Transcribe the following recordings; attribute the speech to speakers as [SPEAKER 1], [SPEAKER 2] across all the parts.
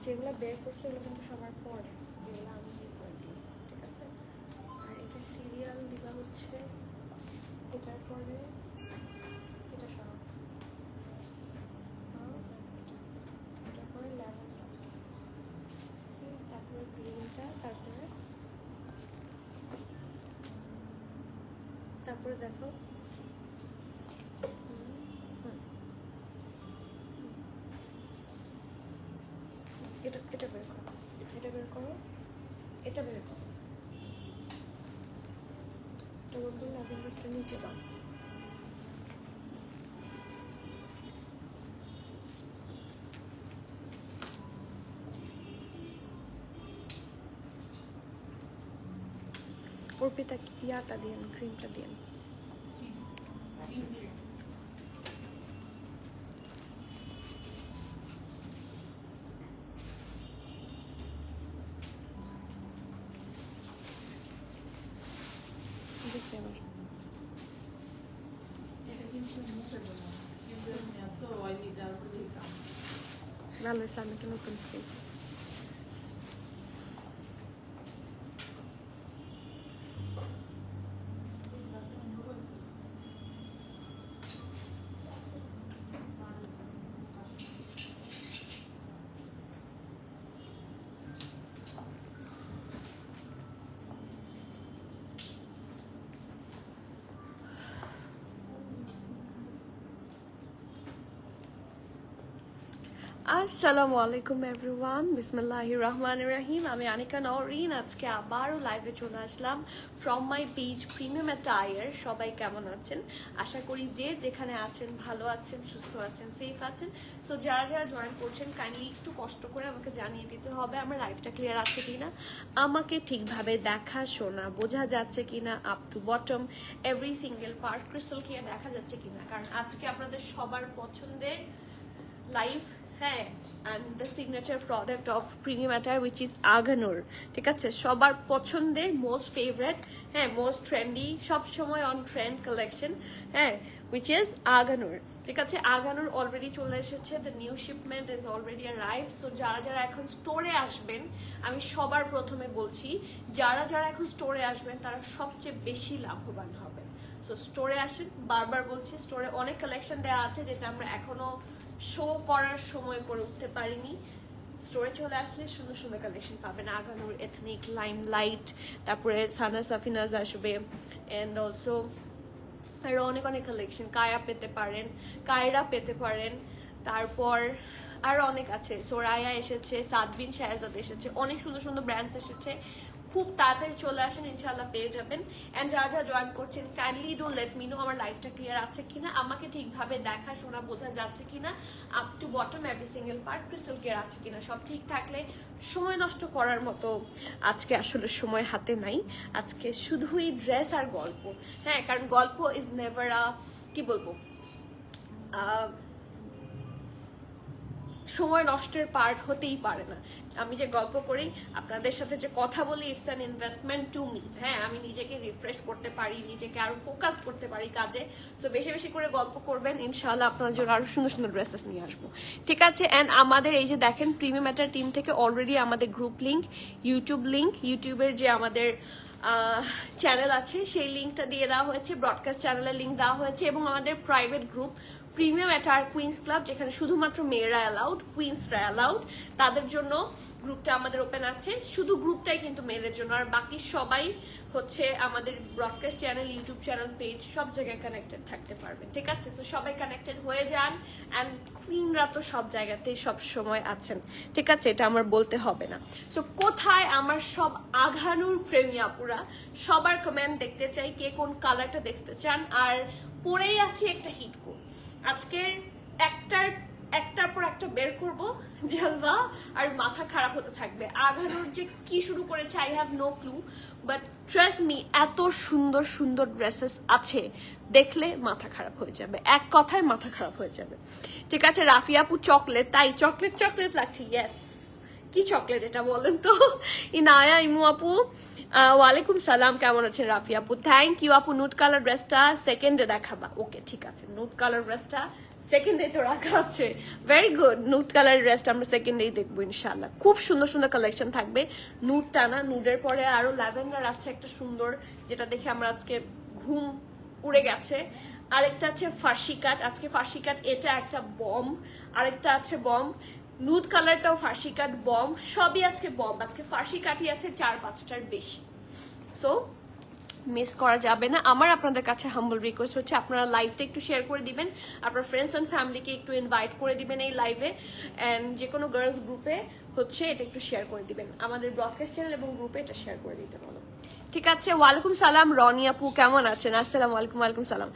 [SPEAKER 1] যেগুলো বের করছে এগুলো কিন্তু সবার পরে, এগুলো আমি দিয়ে করে দিই, ঠিক আছে। আর এটা সিরিয়াল দিবা হচ্ছে এটার পরে এটা সরাও, এটার পরে ল্যাভেন্ডার, তারপরে গ্রিনটা, তারপরে দেখো এটা এটা বের করো, এটা বের করো, এটা বের করো, এটা বলতে ল্যাভেন্ডারটা নিচে দাও। অর্পিতা ইয়াটা দিন, ক্রিমটা দিন। দেখতে আবার ভালো হয়েছে, আমি একটা নতুন ক্রিম। আসসালামু আলাইকুম এভরিওয়ান, বিসমিল্লাহির রহমানির রহিম। আমি আনিকা নওরিন, আজকে আবারও লাইভে চলে আসলাম from my page premium attire. সবাই কেমন আছেন? আশা করি যে যেখানে আছেন ভালো আছেন, সুস্থ আছেন, সেফ আছেন। সো যারা যারা জয়েন করছেন কাইন্ডলি একটু কষ্ট করে আমাকে জানিয়ে দিতে হবে আমার লাইভটা ক্লিয়ার আছে কিনা, আমাকে ঠিকভাবে দেখা শোনা বোঝা যাচ্ছে কিনা, up to bottom every single part crystal clear দেখা যাচ্ছে কিনা। কারণ আজকে আপনাদের সবার পছন্দের লাইভ, হ্যাঁ, and the signature product of premium attire which is আগানোর, ঠিক আছে। সবার পছন্দের মোস্ট ফেভারেট, হ্যাঁ, মোস্ট ট্রেন্ডি, সবসময় অন ট্রেন্ড কালেকশন, হ্যাঁ, উইচ ইজ আগানোর, ঠিক আছে। আগানোর অলরেডি চলে এসেছে, the new shipment is already arrived. So যারা যারা এখন স্টোরে আসবেন, আমি সবার প্রথমে বলছি যারা যারা এখন স্টোরে আসবেন তারা সবচেয়ে বেশি লাভবান হবেন। সো স্টোরে আসেন, বারবার বলছি, স্টোরে অনেক কালেকশন দেওয়া আছে যেটা আমরা এখনো শো করার সময় করে উঠতে পারিনি। স্টোরে চলে আসলে সুন্দর সুন্দর কালেকশন পাবেন। আগানোর এথনিক, লাইমলাইট, তারপরে সানা সাফিনাজ আসবে, অ্যান্ড অলসো আরও অনেক অনেক কালেকশন। কায়া পেতে পারেন, কায়রা পেতে পারেন, তারপর আরও অনেক আছে। সোরায়া এসেছে, সাদবিন শাহজাদ এসেছে, অনেক সুন্দর সুন্দর ব্র্যান্ডস এসেছে। খুব তাড়াতাড়ি চলে আসেন, ইনশাল্লাহ পেয়ে যাবেন। অ্যান্ড যারা যারা জয়েন করছেন kindly do let me no আমার লাইফটা ক্লিয়ার আছে কিনা, আমাকে ঠিকভাবে দেখা শোনা বোঝা যাচ্ছে কিনা, up to bottom every single part crystal clear আছে কিনা। সব ঠিক থাকলে সময় নষ্ট করার মতো আজকে আসলে সময় হাতে নাই। আজকে শুধুই ড্রেস আর গল্প, হ্যাঁ, কারণ গল্প ইজ নেভার কি বলবো, সময় নষ্টের পার্ট হতেই পারে না। আমি যে গল্প করি, আপনাদের সাথে যে কথা বলি, it's an investment to me, হ্যাঁ। আমি নিজেকে রিফ্রেশ করতে পারি, নিজেকে আরো ফোকাস করতে পারি কাজে। সো বেশি বেশি করে গল্প করবেন, ইনশাআল্লাহ আপনার জন্য আরো সুন্দর সুন্দর ড্রেসেস নিয়ে আসবো, ঠিক আছে। অ্যান্ড আমাদের এই যে দেখেন প্রিমিয়াম অ্যাটায়ার টিম থেকে অলরেডি আমাদের গ্রুপ লিঙ্ক, ইউটিউবের যে আমাদের চ্যানেল আছে সেই লিঙ্কটা দিয়ে দেওয়া হয়েছে, ব্রডকাস্ট চ্যানেলের লিঙ্ক দেওয়া হয়েছে, এবং আমাদের private group premium attire queens club, যেখানে শুধুমাত্র মেয়েরা অ্যালাউড, কুইন্সরা অ্যালাউড, তাদের জন্য গ্রুপটা আমাদের ওপেন আছে। শুধু গ্রুপটাই কিন্তু মেয়েদের জন্য, আর বাকি সবাই হচ্ছে আমাদের broadcast channel, YouTube channel, page, সব জায়গায় কানেক্টেড থাকতে পারবেন, ঠিক আছে। সো সবাই কানেক্টেড হয়ে যান। অ্যান্ড কুইনরা তো সব জায়গাতেই সব সময় আছেন, ঠিক আছে, এটা আমার বলতে হবে না। সো কোথায় আমার সব আঘানুর প্রেমী আপুরা, সবার কমেন্ট দেখতে চাই, কে কোন কালারটা দেখতে চান। আর পরেই আছে একটা হিট কোড, আজকের একটার পর একটা বের করব, জালবা, আর মাথা খারাপ হতে থাকবে। আঘানোর যে কি শুরু করেছে I have no clue, but trust me এত সুন্দর সুন্দর ড্রেসেস আছে, দেখলে মাথা খারাপ হয়ে যাবে, এক কথায় মাথা খারাপ হয়ে যাবে, ঠিক আছে। রাফি আপু চকলেট, তাই চকলেট লাগছে, ইয়েস। কি চকলেট এটা বলেন তো? ইনায়া, ইমু আপু, ওয়ালাইকুম সালাম, কেমন আছেন রাফি আপু? থ্যাংক ইউ আপু। নুট কালার ড্রেসটা সেকেন্ডে দেখাবা? ওকে ঠিক আছে, নুট কালার ড্রেসটা সেকেন্ডে তো রাখা আছে। ভেরি গুড, নুট কালার ড্রেসটা আমরা সেকেন্ডেই দেখবো ইনশাল্লাহ। খুব সুন্দর সুন্দর কালেকশন থাকবে। নুটটা না, নুডের পরে আরো ল্যাভেন্ডার আছে একটা সুন্দর, যেটা দেখে আমরা আজকে ঘুম উড়ে গেছে। আরেকটা আছে ফার্সি কাট, আজকে ফার্সি কাট, এটা একটা বম। আরেকটা আছে বম, নুড কালারটাও ফার্সি কাট, বম, সবই আজকে বম। আজকে ফার্সি কাটই আছে 4-5টার বেশি, সো মিস করা যাবে না। আমার আপনাদের কাছে হাম্বল রিকোয়েস্ট হচ্ছে আপনারা লাইভটা একটু শেয়ার করে দিবেন, আপনার ফ্রেন্ডস অ্যান্ড ফ্যামিলিকে একটু ইনভাইট করে দিবেন এই লাইভে, অ্যান্ড যে কোনো গার্লস গ্রুপে হচ্ছে এটা একটু শেয়ার করে দিবেন, আমাদের ব্রডকাস্ট চ্যানেল এবং গ্রুপে এটা শেয়ার করে দিতে বলো। ঠিক আছে, ওয়ালাইকুম সালাম রনি আপু, কেমন আছেন? আসসালামু আলাইকুম। ওয়ালাইকুম সালাম,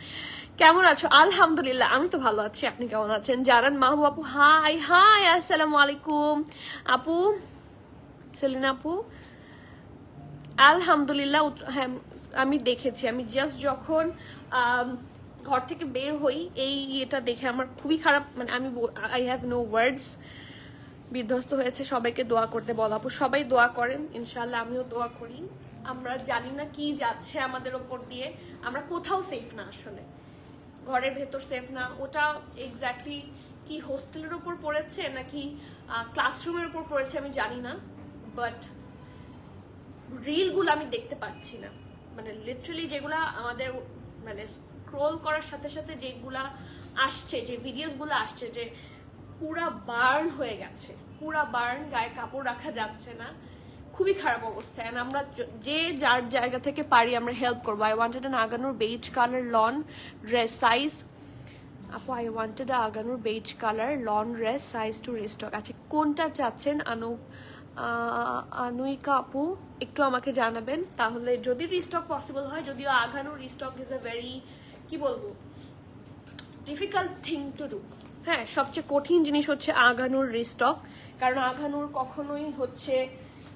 [SPEAKER 1] কেমন আছো? আলহামদুলিল্লাহ, আমি তো ভালো আছি, আপনি কেমন আছেন? জারান মাহবুব আপু, হাই হাই, আসসালামু আলাইকুম আপু। সেলিনা আপু, আলহামদুলিল্লাহ। হ্যাঁ আমি দেখেছি, আমি জাস্ট যখন ঘর থেকে বের হই এই এটা দেখে আমার খুবই খারাপ, মানে আমি আই হ্যাভ নো ওয়ার্ডস। বিধ্বস্ত হয়েছে, সবাইকে দোয়া করতে বল আপু। সবাই দোয়া করেন ইনশাল্লাহ, আমিও দোয়া করি। আমরা জানি না কি যাচ্ছে আমাদের ওপর দিয়ে, আমরা কোথাও সেফ না, আসলে ঘরের ভেতর সেফ না। ওটা এক্স্যাক্টলি কি হোস্টেলের ওপর পড়েছে নাকি ক্লাসরুমের উপর পড়েছে আমি জানি না, বাট রিলগুলো আমি দেখতে পাচ্ছি না, মানে লিটারালি যেগুলা আমাদের মানে স্ক্রোল করার সাথে সাথে যেগুলা আসছে, যে ভিডিওসগুলো আসছে, যে পুরা বার্ন হয়ে গেছে, পুরা বার্ন, গায়ে কাপড় রাখা যাচ্ছে না, খুবই খারাপ অবস্থা। এন্ড আমরা যে যার জায়গা থেকে পারি আমরা হেল্প করবো। I wanted an Aghanoor beige colour lawn dress size আপু, I wanted Aghanoor beige colour lawn dress size to restock. আচ্ছা কোনটা চাচ্ছেন আনুইকা আপু, একটু আমাকে জানাবেন তাহলে, যদি রিস্টক পসিবল হয়। যদিও আগানোর রিস্টক ইজ এ ভেরি, কি বলবো, ডিফিকাল্ট থিং টু ডু। হ্যাঁ, সবচেয়ে কঠিন জিনিস হচ্ছে আগানোর রিস্টক, কারণ আগানোর কখনোই হচ্ছে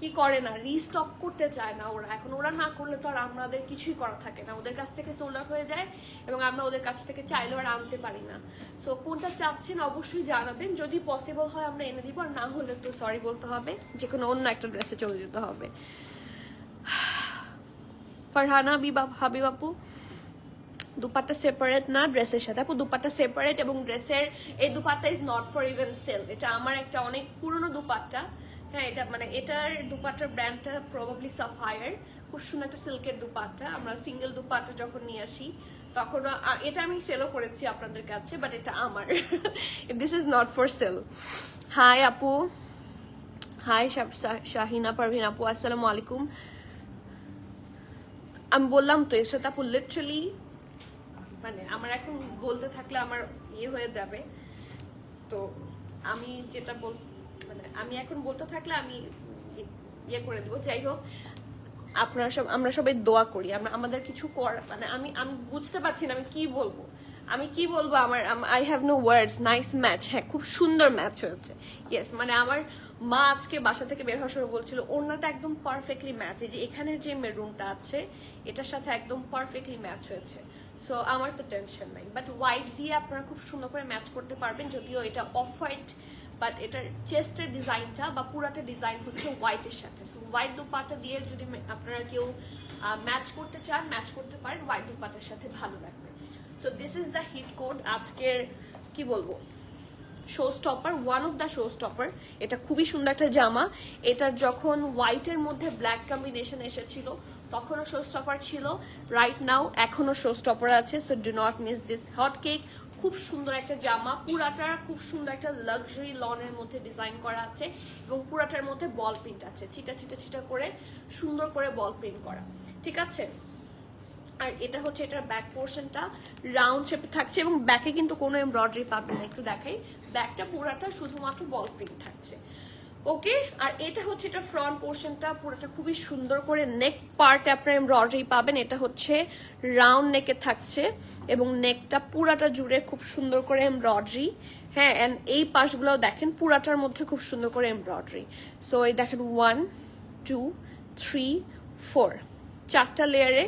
[SPEAKER 1] কি করে না, রিস্টক করতে চায় না ওরা। এখন ওরা না করলে তো আর আমাদের কিছুই করা থাকে না, ওদের কাছ থেকে সোল্ড আউট হয়ে যায় এবং আমরা ওদের কাছ থেকে চাইলেও আর আনতে পারি না। সো কোনটা চাচ্ছেন অবশ্যই জানাবেন, যদি পসিবল হয় আমরা এনে দিব, আর না হলে তো সরি বলতে হবে, যে কোনো অন্য একটা ড্রেসে চলে যেতে হবে। ফারহানা হাবিব আপু, দুপাট্টা সেপারেট না ড্রেসের সাথে? আপু দুপাট্টা সেপারেট, এবং ড্রেসের এই dupatta is not for even sale. এটা আমার একটা অনেক পুরনো দুপাট্টা। হ্যাঁ, এটা মানে এটার দুপাট্টার ব্র্যান্ডটা প্রবাবলি সাফায়ার, খুব সুন্দর একটা সিল্কের দুপাট্টা। আমরা সিঙ্গেল দুপাট্টা যখন নিয়ে আসি তখন এটা আমি সেলও করেছি আপনাদের কাছে, বাট এটা আমার, this is not for sale. Hi আপু, হাই শাহিনা পারভিন আপু, আসসালামু আলাইকুম। আমি বললাম তো এর সাথে আপু লিটারালি মানে আমার এখন বলতে থাকলে আমার ইয়ে হয়ে যাবে, তো আমি যেটা মানে আমি এখন বলতে থাকলে আমি ইয়ে করে দেবো। যাই হোক, আপনারা আমরা সবাই দোয়া করি, আমরা আমাদের কিছু মানে আমি বুঝতে পারছি না আমি কি বলবো, আমার I have no words. Nice match, হ্যাঁ খুব সুন্দর ম্যাচ হয়েছে। ইয়েস, মানে আমার মা আজকে বাসা থেকে বের হওয়ার সময় বলছিল ওড়নাটা একদম পারফেক্টলি ম্যাচ, এই যে এখানের যে মেরুনটা আছে এটার সাথে একদম পারফেক্টলি ম্যাচ হয়েছে। সো আমার তো টেনশন নাই, বাট হোয়াইট দিয়ে আপনারা খুব সুন্দর করে ম্যাচ করতে পারবেন, যদিও এটা অফ হোয়াইট, বাট এটার চেস্টের ডিজাইনটা বা পুরাটা ডিজাইন হচ্ছে হোয়াইটের সাথে। সো হোয়াইট দুপাটা দিয়ে যদি আপনারা কেউ ম্যাচ করতে চান, ম্যাচ করতে পারেন, হোয়াইট দুপাটার সাথে ভালো লাগবে। So this is the hit code, আজকের কি বলবো show stopper, one of the show stopper. এটা খুবই সুন্দর একটা জামা, এটার যখন হোয়াইটের মধ্যে ব্ল্যাক কম্বিনেশন এসেছিল তখনও শো স্টপার ছিল, রাইট নাও এখনো শো স্টপার আছে। So do not miss this hot cake. খুব সুন্দর একটা জামা, পুরাটা খুব সুন্দর একটা লাক্সারি লনের মধ্যে ডিজাইন করা আছে এবং পুরাটার মধ্যে বল প্রিন্ট আছে, চিটা চিটা চিটা করে সুন্দর করে বল প্রিন্ট করা, ঠিক আছে। আর এটা হচ্ছে এটার ব্যাক পোর্শনটা রাউন্ড শেপে থাকছে এবং ব্যাকে কিন্তু কোনো এমব্রয়ডারি পাবেন না, একটু দেখাই, ব্যাকটা পুরাটা শুধুমাত্র বল প্রিন্ট থাকছে, ওকে। আর এটা হচ্ছে এটা ফ্রন্ট পোর্শনটা, পুরোটা খুবই সুন্দর করে নেক পার্টে আপনার এমব্রয়ডারি পাবেন। এটা হচ্ছে রাউন্ড নেকে থাকছে এবং নেকটা পুরাটা জুড়ে খুব সুন্দর করে এমব্রয়ডারি, হ্যাঁ। অ্যান্ড এই পাশগুলোও দেখেন পুরাটার মধ্যে খুব সুন্দর করে এমব্রয়ডারি। সো এই দেখেন 1 2 3 4 4টা লেয়ারে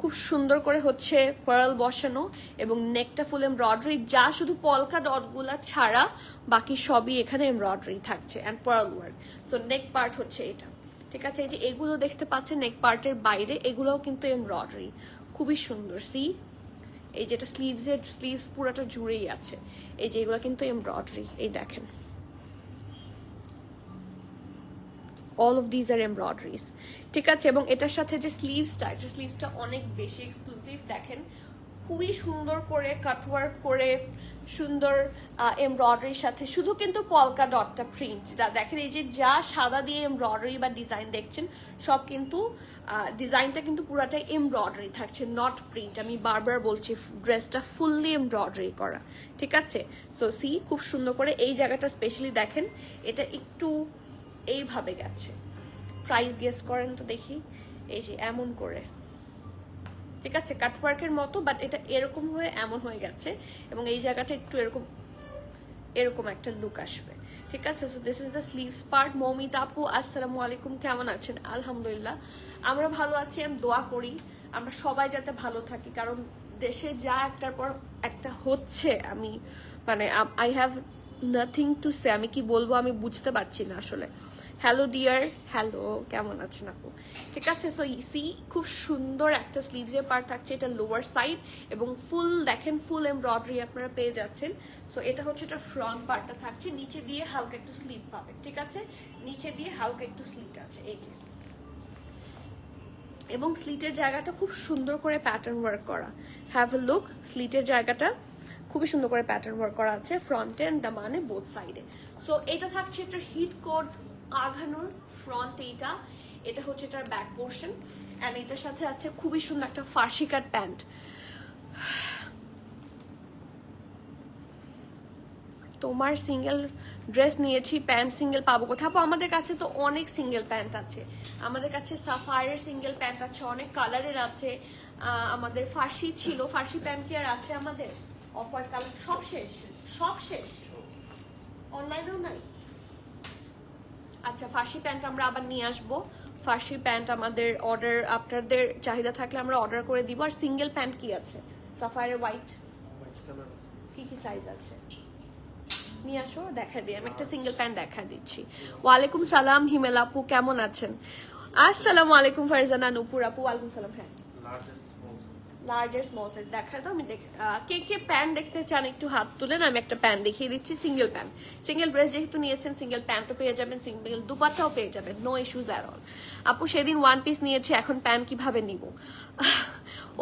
[SPEAKER 1] খুব সুন্দর করে হচ্ছে পার্ল বসানো এবং নেকটা ফুল এমব্রয়ডারি, যা শুধু পলকা ডটগুলা ছাড়া বাকি সবই এখানে এমব্রয়ডারি থাকছে and pearl work. So neck part হচ্ছে এটা, ঠিক আছে, এই যে এগুলো দেখতে পাচ্ছেন নেক পার্টের বাইরে, এগুলোও কিন্তু এমব্রয়ডারি, খুবই সুন্দর। সি এই যেটা স্লিভস পুরোটা জুড়েই আছে, এই যে এগুলো কিন্তু এমব্রয়ডারি, এই দেখেন all of these are embroideries, ঠিক আছে। এবং এটার সাথে যে স্লিভসটা অনেক বেশি এক্সক্লুসিভ, দেখেন খুবই সুন্দর করে কাটওয়ার্ক করে সুন্দর এমব্রয়ডারির সাথে, শুধু কিন্তু পলকা ডটটা প্রিন্ট, যা দেখেন এই যে যা সাদা দিয়ে এমব্রয়ডারি বা ডিজাইন দেখছেন সব কিন্তু ডিজাইনটা কিন্তু পুরাটাই এমব্রয়ডারি থাকছে, নট প্রিন্ট। আমি বারবার বলছি ড্রেসটা ফুললি এমব্রয়ডারি করা, ঠিক আছে। সো সি খুব সুন্দর করে এই জায়গাটা স্পেশালি দেখেন, এটা একটু এইভাবে গেছে। প্রাইস গেস করেন তো দেখি, এই যে এমন করে, ঠিক আছে, কাটওয়ার্কের মতো, বাট এটা এরকম হয়ে এমন হয়ে গেছে, এবং এই জায়গাটা একটু এরকম একটা লুক আসবে, ঠিক আছে। So this is the sleeves part. Moumita আপু আসসালামু আলাইকুম, কেমন আছেন? আলহামদুলিল্লাহ আমরা ভালো আছি, আমি দোয়া করি আমরা সবাই যাতে ভালো থাকি, কারণ দেশে যা একটার পর একটা হচ্ছে, আমি মানে I have nothing to say, আমি কি বলবো আমি বুঝতে পারছি না আসলে। হ্যালো ডিয়ার, হ্যালো, কেমন আছেন আপু? ঠিক আছে, সো সি খুব সুন্দর একটা স্লিভসের পার্ট থাকছে, এটা লোয়ার সাইড, এবং ফুল দেখেন ফুল এমব্রয়ডারি আপনারা পেয়ে যাচ্ছেন। সো এটা হচ্ছে এটা ফ্রন্ট পার্টটা থাকছে, নিচে দিয়ে হালকা একটু স্লিট পাবেন, ঠিক আছে, নিচে দিয়ে হালকা একটু স্লিট আছে এই যে, এবং স্লিটের জায়গাটা খুব সুন্দর করে প্যাটার্ন ওয়ার্ক করা। হ্যাভ এ লুক, স্লিটের জায়গাটা খুবই সুন্দর করে প্যাটার্ন ওয়ার্ক করা আছে ফ্রন্টে এন্ড দামানে বোথ সাইডে। সো এটা থাকছে এটার হিট কোড আঘানোর ফ্রন্ট, এটা হচ্ছে এটার ব্যাক পোর্শন, অ্যান্ড এটার সাথে আছে খুবই সুন্দর একটা ফার্সি কাট প্যান্ট। তোমার সিঙ্গেল ড্রেস নিয়েছি, প্যান্ট সিঙ্গেল পাবো কোথাও? আমাদের কাছে তো অনেক সিঙ্গেল প্যান্ট আছে, আমাদের কাছে সাফায়ারের সিঙ্গেল প্যান্ট আছে, অনেক কালারের আছে, আমাদের ফার্সি ছিল, ফার্সি প্যান্ট কি আর আছে আমাদের? অফ হোয়াইট কালার সব শেষ, অনলাইনেও নাই। আচ্ছা, ফার্সি প্যান্ট আমরা আবার নিয়ে আসবো, ফার্সি প্যান্ট আমাদের অর্ডার, আপনাদের চাহিদা থাকলে আমরা অর্ডার করে দিব। আর সিঙ্গেল প্যান্ট কি আছে? সাফায়ারের হোয়াইট কি সাইজ আছে নিয়ে আসো, দেখা দিই, আমি একটা সিঙ্গেল প্যান্ট দেখা দিচ্ছি। ওয়ালাইকুম সালাম হিমেল আপু, কেমন আছেন? আসসালামু আলাইকুম ফারজানা নূপুর আপু, ওয়ালাইকুম সালাম। হ্যাঁ, লার্জার স্মল সাইজ দেখা তো, আমি কে প্যান্ট দেখতে চান একটু হাত তুলেন, আমি একটা প্যান্ট দেখিয়ে দিচ্ছি। সিঙ্গেল প্যান্ট, সিঙ্গেল ড্রেস যেহেতু নিয়েছেন, সিঙ্গেল প্যান্টও পেয়ে যাবেন, সিঙ্গেল দুপাট্টাও পেয়ে যাবেন, নো ইস্যুজ অ্যাট অল। আপু সেদিন ওয়ান পিস নিয়েছি, এখন প্যান্ট কিভাবে নিব?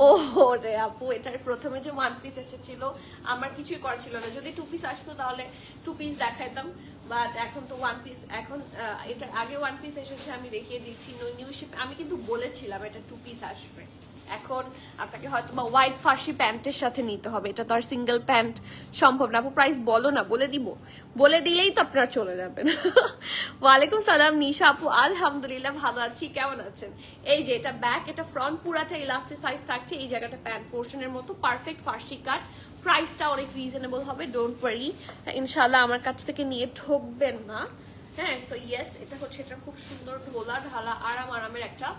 [SPEAKER 1] ও রে আপু, এটার প্রথমে যে ওয়ান পিস এসেছিল আমার কিছুই করার ছিল না, যদি টু পিস আসতো তাহলে টু পিস দেখাইতাম, বাট এখন তো ওয়ান পিস, এখন এটার আগে ওয়ান পিস এসেছে, আমি দেখিয়ে দিচ্ছি নিউ শিপ। আমি কিন্তু বলেছিলাম এটা টু পিস আসবে, এখন আপনাকে হয়তো বা হোয়াইট ফার্সি প্যান্টের সাথে নিতে হবে, এটা তো আর সিঙ্গেল প্যান্ট সম্ভব না। আপু প্রাইস বলো না, বলে দিব, বলে দিলেই তো আপনারা চলে যাবেন। ওয়ালাইকুম সালাম নিশা আপু, আলহামদুলিল্লাহ ভালো আছি, কেমন আছেন? এই যে এটা ব্যাক, এটা ফ্রন্ট, পুরাটা ইলাস্টিক সাইজ থাকছে, এই জায়গাটা প্যান্ট পোর্শনের মতো পারফেক্ট ফার্সি কাট, প্রাইসটা অনেক রিজনেবল হবে, ডোন্ট ওয়ারি, ইনশাআল্লাহ আমার কাছ থেকে নিয়ে ঠকবেন না। হ্যাঁ, সো ইয়েস, এটা হচ্ছে এটা খুব সুন্দর ঢোলা ঢালা আরামের একটা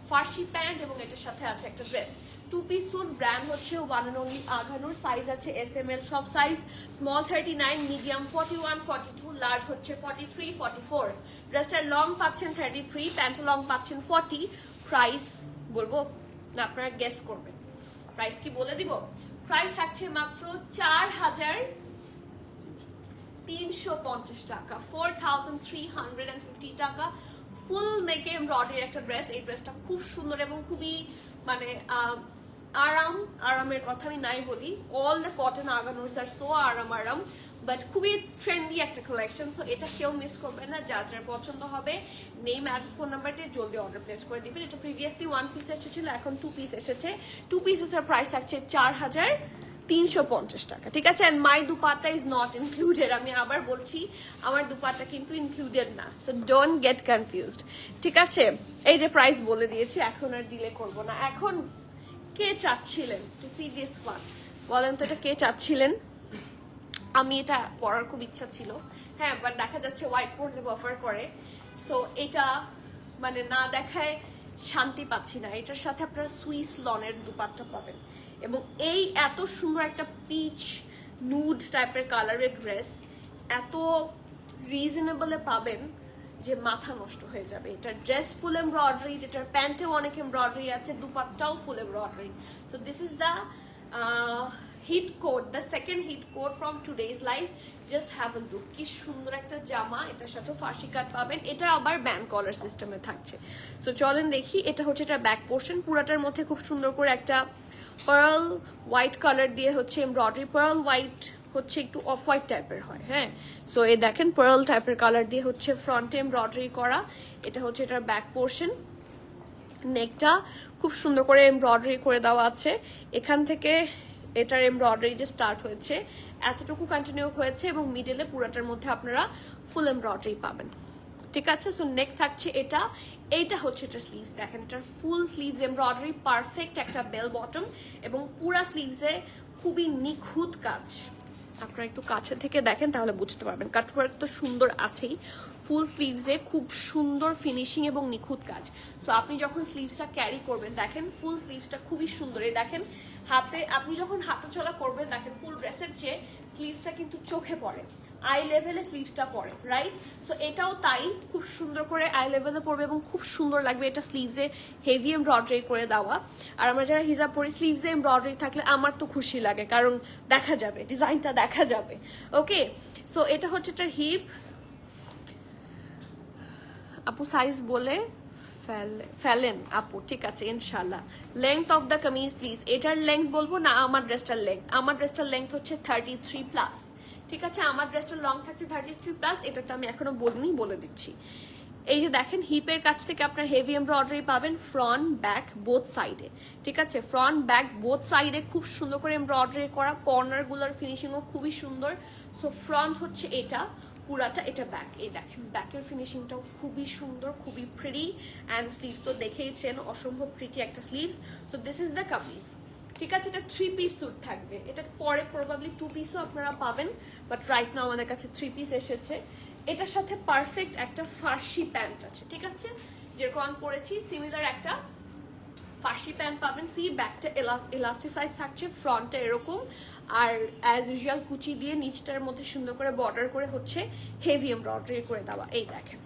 [SPEAKER 1] ফার্সি প্যান্ট, এবং এটার সাথে আছে একটা dress. Two piece suit, brand হচ্ছে one and only Aghanoor, size আছে SML সব সাইজ, স্মল 39, মিডিয়াম 41, 42, লার্জ হচ্ছে 43, 44। ড্রেসটার লং পাচ্ছেন 33, প্যান্টের লং পাচ্ছেন 40। প্রাইস বলবো না, আপনারা গেস করবেন, প্রাইস কি বলে দিব? প্রাইস থাকছে মাত্র 4,350 টাকা, 4,350 টাকা। ফুল নেকে এমব্রয়ডারি একটা ড্রেস, এই ড্রেসটা খুব সুন্দর এবং খুবই মানে আরামের কথা আমি নাই বলি, অল দ্য কটন আগানোস আর সো আরাম, বাট খুবই ট্রেন্ডি একটা কালেকশন। সো এটা কেউ মিস করবে না, যার যার পছন্দ হবে নেম অ্যাড্রেস ফোন নাম্বারটি জলদি অর্ডার প্লেস করে দিবেন। এটা প্রিভিয়াসলি ওয়ান পিস এসেছিল, এখন টু পিস এসেছে, টু পিসের প্রাইস থাকছে 4,350 টাকা, ঠিক আছে। And my dupatta is not included, আমি আবার বলছি আমার দুপাট্টা কিন্তু ইনক্লুডেড না, সো ডোন্ট গেট কনফিউজড, ঠিক আছে। এই যে প্রাইস বলে দিয়েছি, এখন আর ডিলে করব না। এখন কে চাচ্ছিলেন টু সি দিস ওয়ান, বলেন তো এটা কে চাচ্ছিলেন? আমি এটা পরার খুব ইচ্ছা ছিল, হ্যাঁ, বাট দেখা যাচ্ছে হোয়াইট পরলে অফার করে, সো এটা মানে না দেখায় শান্তি পাচ্ছি না। এটার সাথে আপনারা সুইস লনের দুপাট্টা পাবেন, এবং এই এত সুন্দর একটা পিচ নুড টাইপের কালারের ড্রেস এত রিজনেবলে পাবেন, যে মাথা নষ্ট হয়ে যাবে। এটার ড্রেস ফুল এমব্রয়ডারি, এটার প্যান্টেও অনেক এমব্রয়ডারি আছে, দুপাট্টাও full embroidery. So this is the hit code, the second hit code from today's life. Just have a look, কি সুন্দর একটা জামা, এটার সাথে ফার্সি কাট পাবেন, এটা আবার ব্যান্ড কলার সিস্টেমে থাকছে। সো চলেন দেখি, এটা হচ্ছে এটার ব্যাক পোর্শন, পুরাটার মধ্যে খুব সুন্দর করে একটা পার্ল হোয়াইট কালার দিয়ে হচ্ছে এমব্রয়ডারি, পার্ল হোয়াইট হচ্ছে একটু অফ হোয়াইট টাইপের হয়, হ্যাঁ। সো এই দেখেন পার্ল টাইপের কালার দিয়ে হচ্ছে ফ্রন্টে এমব্রয়ডারি করা, এটা হচ্ছে এটার ব্যাক পোর্শন। নেকটা খুব সুন্দর করে এমব্রয়ডারি করে দেওয়া আছে, এখান থেকে এটার এমব্রয়ডারি যে স্টার্ট হয়েছে এতটুকু কন্টিনিউ হয়েছে, এবং মিডলে পুরাটার মধ্যে আপনারা ফুল এমব্রয়ডারি পাবেন, ঠিক আছে। সো নেক থাকছে এটা, এইটা হচ্ছে এটা স্লিভস, দেখেন এটার ফুল স্লিভস এমব্রয়ডারি, পারফেক্ট একটা বেল বটম, এবং পুরা স্লিভসে খুবই নিখুঁত কাজ। আপনারা একটু কাছে থেকে দেখেন তাহলে বুঝতে পারবেন, কাটওয়ার্ক তো সুন্দর আছেই, ফুল স্লিভসে খুব সুন্দর ফিনিশিং এবং নিখুঁত কাজ। সো আপনি যখন স্লিভসটা ক্যারি করবেন, দেখেন ফুল স্লিভসটা খুবই সুন্দর, এই দেখেন হাতে, আপনি যখন হাঁটাচলা করবেন দেখেন ফুল ড্রেসের চেয়ে স্লিভসটা কিন্তু চোখে পড়ে, আই লেভেলে স্লিভসটা পড়ে, রাইট। সো এটাও তাই, খুব সুন্দর করে আই লেভেলে পড়বে এবং খুব সুন্দর লাগবে। এটা স্লিভসে হেভি এমব্রয়ডারি করে দেওয়া, আর আমরা যারা হিজাব পরি স্লিভসে এমব্রয়ডারি থাকলে আমার তো খুশি লাগে, কারণ দেখা যাবে, ডিজাইনটা দেখা যাবে। ওকে, সো এটা হচ্ছে এটার হিপ। আপু সাইজ বলে ফেলেন আপু, ঠিক আছে ইনশাল্লাহ। Length of the kameez please, এটার লেংথ বলবো না আমার ড্রেসটার লেংথ, আমার ড্রেসটার লেংথ হচ্ছে 33+, ঠিক আছে। আমার ড্রেসটার লং থাকছে 33+, এটা তো আমি এখনো বলিনি, বলে দিচ্ছি। এই যে দেখেন হিপের কাছ থেকে আপনার হেভি এমব্রয়ডারি পাবেন ফ্রন্ট ব্যাক বোথ সাইডে, ঠিক আছে। ফ্রন্ট ব্যাক বোথ সাইডে খুব সুন্দর করে এমব্রয়ডারি করা, কর্নার গুলোর ফিনিশিংও খুবই সুন্দর। সো ফ্রন্ট হচ্ছে এটা পুরাটা, এটা ব্যাক, এই দেখেন ব্যাকের ফিনিশিংটাও খুবই সুন্দর, খুবই প্রিটি, অ্যান্ড স্লিভ তো দেখেইছেন অসম্ভব প্রিটি একটা sleeve. So this is the kameez, ঠিক আছে। এটা 3 পিস স্যুট থাকবে, এটা পরে প্রবাবলি 2 পিসও আপনারা পাবেন, বাট রাইট নাও আমাদের কাছে 3 পিস এসেছে। এটার সাথে পারফেক্ট একটা ফার্সি প্যান্ট আছে, ঠিক আছে, যেরকম আমি পরেছি সিমিলার একটা ফার্সি প্যান্ট পাবেন। সি ব্যাকটা এলাস্টিসাইজ থাকছে, ফ্রন্টটা এরকম, আর অ্যাজ ইউজুয়াল কুচি দিয়ে নিচটার মধ্যে সুন্দর করে বর্ডার করে হচ্ছে হেভি এমব্রয়ডারি করে দেওয়া, এই দেখেন,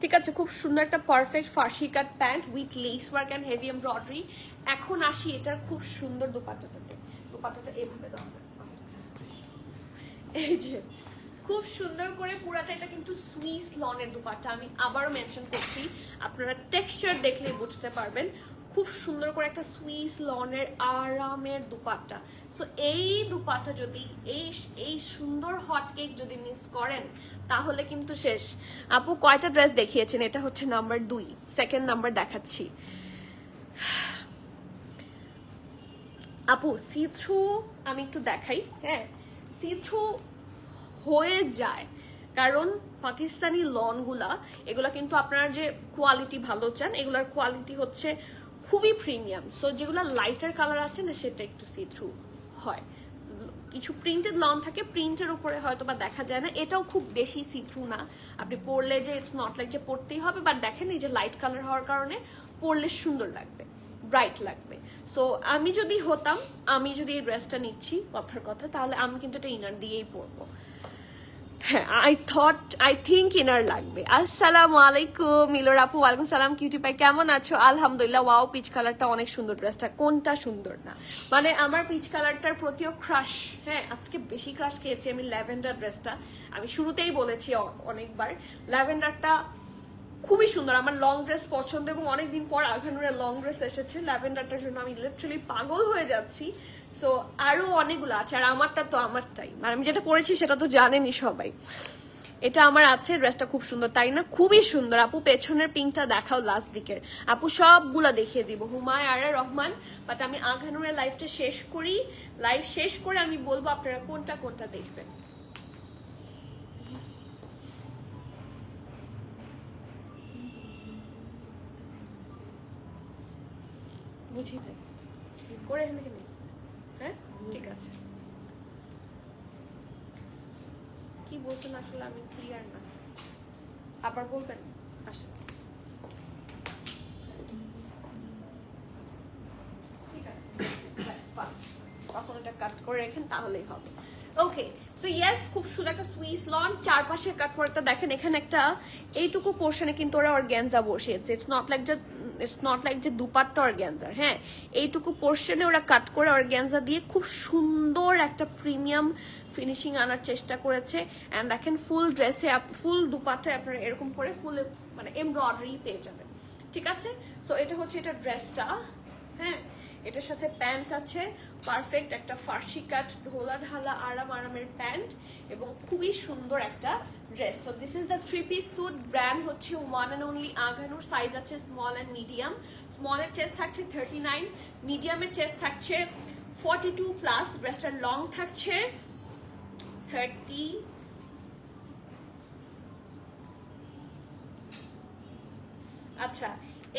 [SPEAKER 1] ঠিক আছে। খুব সুন্দর একটা perfect Farsi cut pant with less work and heavy embroidery. এখন আসি এটার খুব সুন্দর দুপাট্টাটাতে, দুপাট্টাটা এভাবে দেওয়া, এই যে খুব সুন্দর করে পুরাটা, এটা কিন্তু সুইস লনের দুপাট্টা, আমি আবারও মেনশন করছি, আপনারা টেক্সচার দেখলেই বুঝতে পারবেন, খুব সুন্দর করে একটা সুইস লনের আরামের দুপাট্টা। সো এই দুপাট্টা যদি এই সুন্দর হট কেক যদি মিস করেন তাহলে কিন্তু শেষ। আপু কয়টা ড্রেস দেখিয়েছেন? এটা হচ্ছে নাম্বার 2, সেকেন্ড নাম্বার দেখাচ্ছি। আপু সি থ্রু আমি একটু দেখাই, হ্যাঁ সি থ্রু হয়ে যায়, কারণ পাকিস্তানি লনগুলা এগুলা কিন্তু আপনারা যে কোয়ালিটি ভালো চান, এগুলার কোয়ালিটি হচ্ছে খুবই প্রিমিয়াম। সো যেগুলো লাইটার কালার আছে না সেটা একটু সি থ্রু হয়, কিছু প্রিন্টেড লন থাকে, প্রিন্টের উপরে হয়তো বা দেখা যায় না, এটাও খুব বেশি সি থ্রু না, আপনি পরলে যে ইটস নট লাইক যে পরতেই হবে, বাট দেখেন এই যে লাইট কালার হওয়ার কারণে পরলে সুন্দর লাগবে, ব্রাইট লাগবে। সো আমি যদি হতাম, আমি যদি এই ড্রেসটা নিচ্ছি কথার কথা, তাহলে আমি কিন্তু এটা ইনার দিয়েই পরবো, হ্যাঁ আই থিঙ্ক ইনার লাগবে। আসসালামু আলাইকুম মিলর আপু। ওয়ালাইকুম সালাম কিউটি পাই, কেমন আছো? আলহামদুলিল্লাহ। ওয়াও পিচ কালারটা অনেক সুন্দর, ড্রেসটা কোনটা সুন্দর না, মানে আমার পিচ কালারটার প্রতিও ক্রাশ, হ্যাঁ আজকে বেশি ক্রাশ খেয়েছি আমি ল্যাভেন্ডার ড্রেসটা, আমি শুরুতেই বলেছি অনেকবার, ল্যাভেন্ডারটা খুবই সুন্দর, আমার লং ড্রেস পছন্দ, এবং অনেকদিন পর আঘানুরের লং ড্রেস এসেছে, ল্যাভেন্ডারটার জন্য আমি লিটারালি পাগল হয়ে যাচ্ছি। সো আরো অনেকগুলো আছে, আর আমারটা তো আমারটাই, মানে আমি যেটা পরেছি সেটা তো জানেনই সবাই, এটা আমার আছে। ড্রেসটা খুব সুন্দর তাই না? খুবই সুন্দর আপু, পেছনের পিঙ্কটা দেখাও লাস্ট দিকের, আপু সবগুলা দেখিয়ে দিব। হুমায় আরা রহমান, বাট আমি আঘানুরের লাইফটা শেষ করি, লাইভ শেষ করে আমি বলবো আপনারা কোনটা কোনটা দেখবেন। বুঝি নাই করে এখানে কেন, হ্যাঁ ঠিক আছে, কি বলছেন আসলে আমি ক্লিয়ার না, আবার বলবেন? আসেন, ঠিক আছে, তখন এটা কাট করে রাখেন তাহলেই হবে। ওকে, সো ইয়েস, খুব সুন্দর একটা সুইস লন। চারপাশের কাটওয়ার্কটা দেখেন, এখানে একটা এইটুকু পোর্শনে কিন্তু ওরা অর্গ্যানজা বসিয়েছে। ইটস নট লাইক যে দুপাট্টা অর্গ্যানজার, হ্যাঁ, এইটুকু পোর্শনে ওরা কাট করে অর্গ্যানজা দিয়ে খুব সুন্দর একটা প্রিমিয়াম ফিনিশিং আনার চেষ্টা করেছে। অ্যান্ড দেখেন ফুল ড্রেসে, ফুল দুপাট্টায় আপনারা এরকম করে ফুল মানে এমব্রয়ডারি পেয়ে যাবেন, ঠিক আছে। সো এটা হচ্ছে এটা ড্রেসটা, হ্যাঁ, এটার সাথে প্যান্ট আছে, পারফেক্ট একটা ফার্সি কাট ঢোলা ঢালা আরামের প্যান্ট এবং খুবই সুন্দর একটা dress. So this is the 3-পিস স্যুট। ব্র্যান্ড হচ্ছে one and only Agha Noor. Size আছে স্মল অ্যান্ড মিডিয়াম। স্মলের চেস্ট থাকছে 39, মিডিয়ামের চেস্ট থাকছে 42+, ড্রেসটার লং থাকছে 30। আচ্ছা,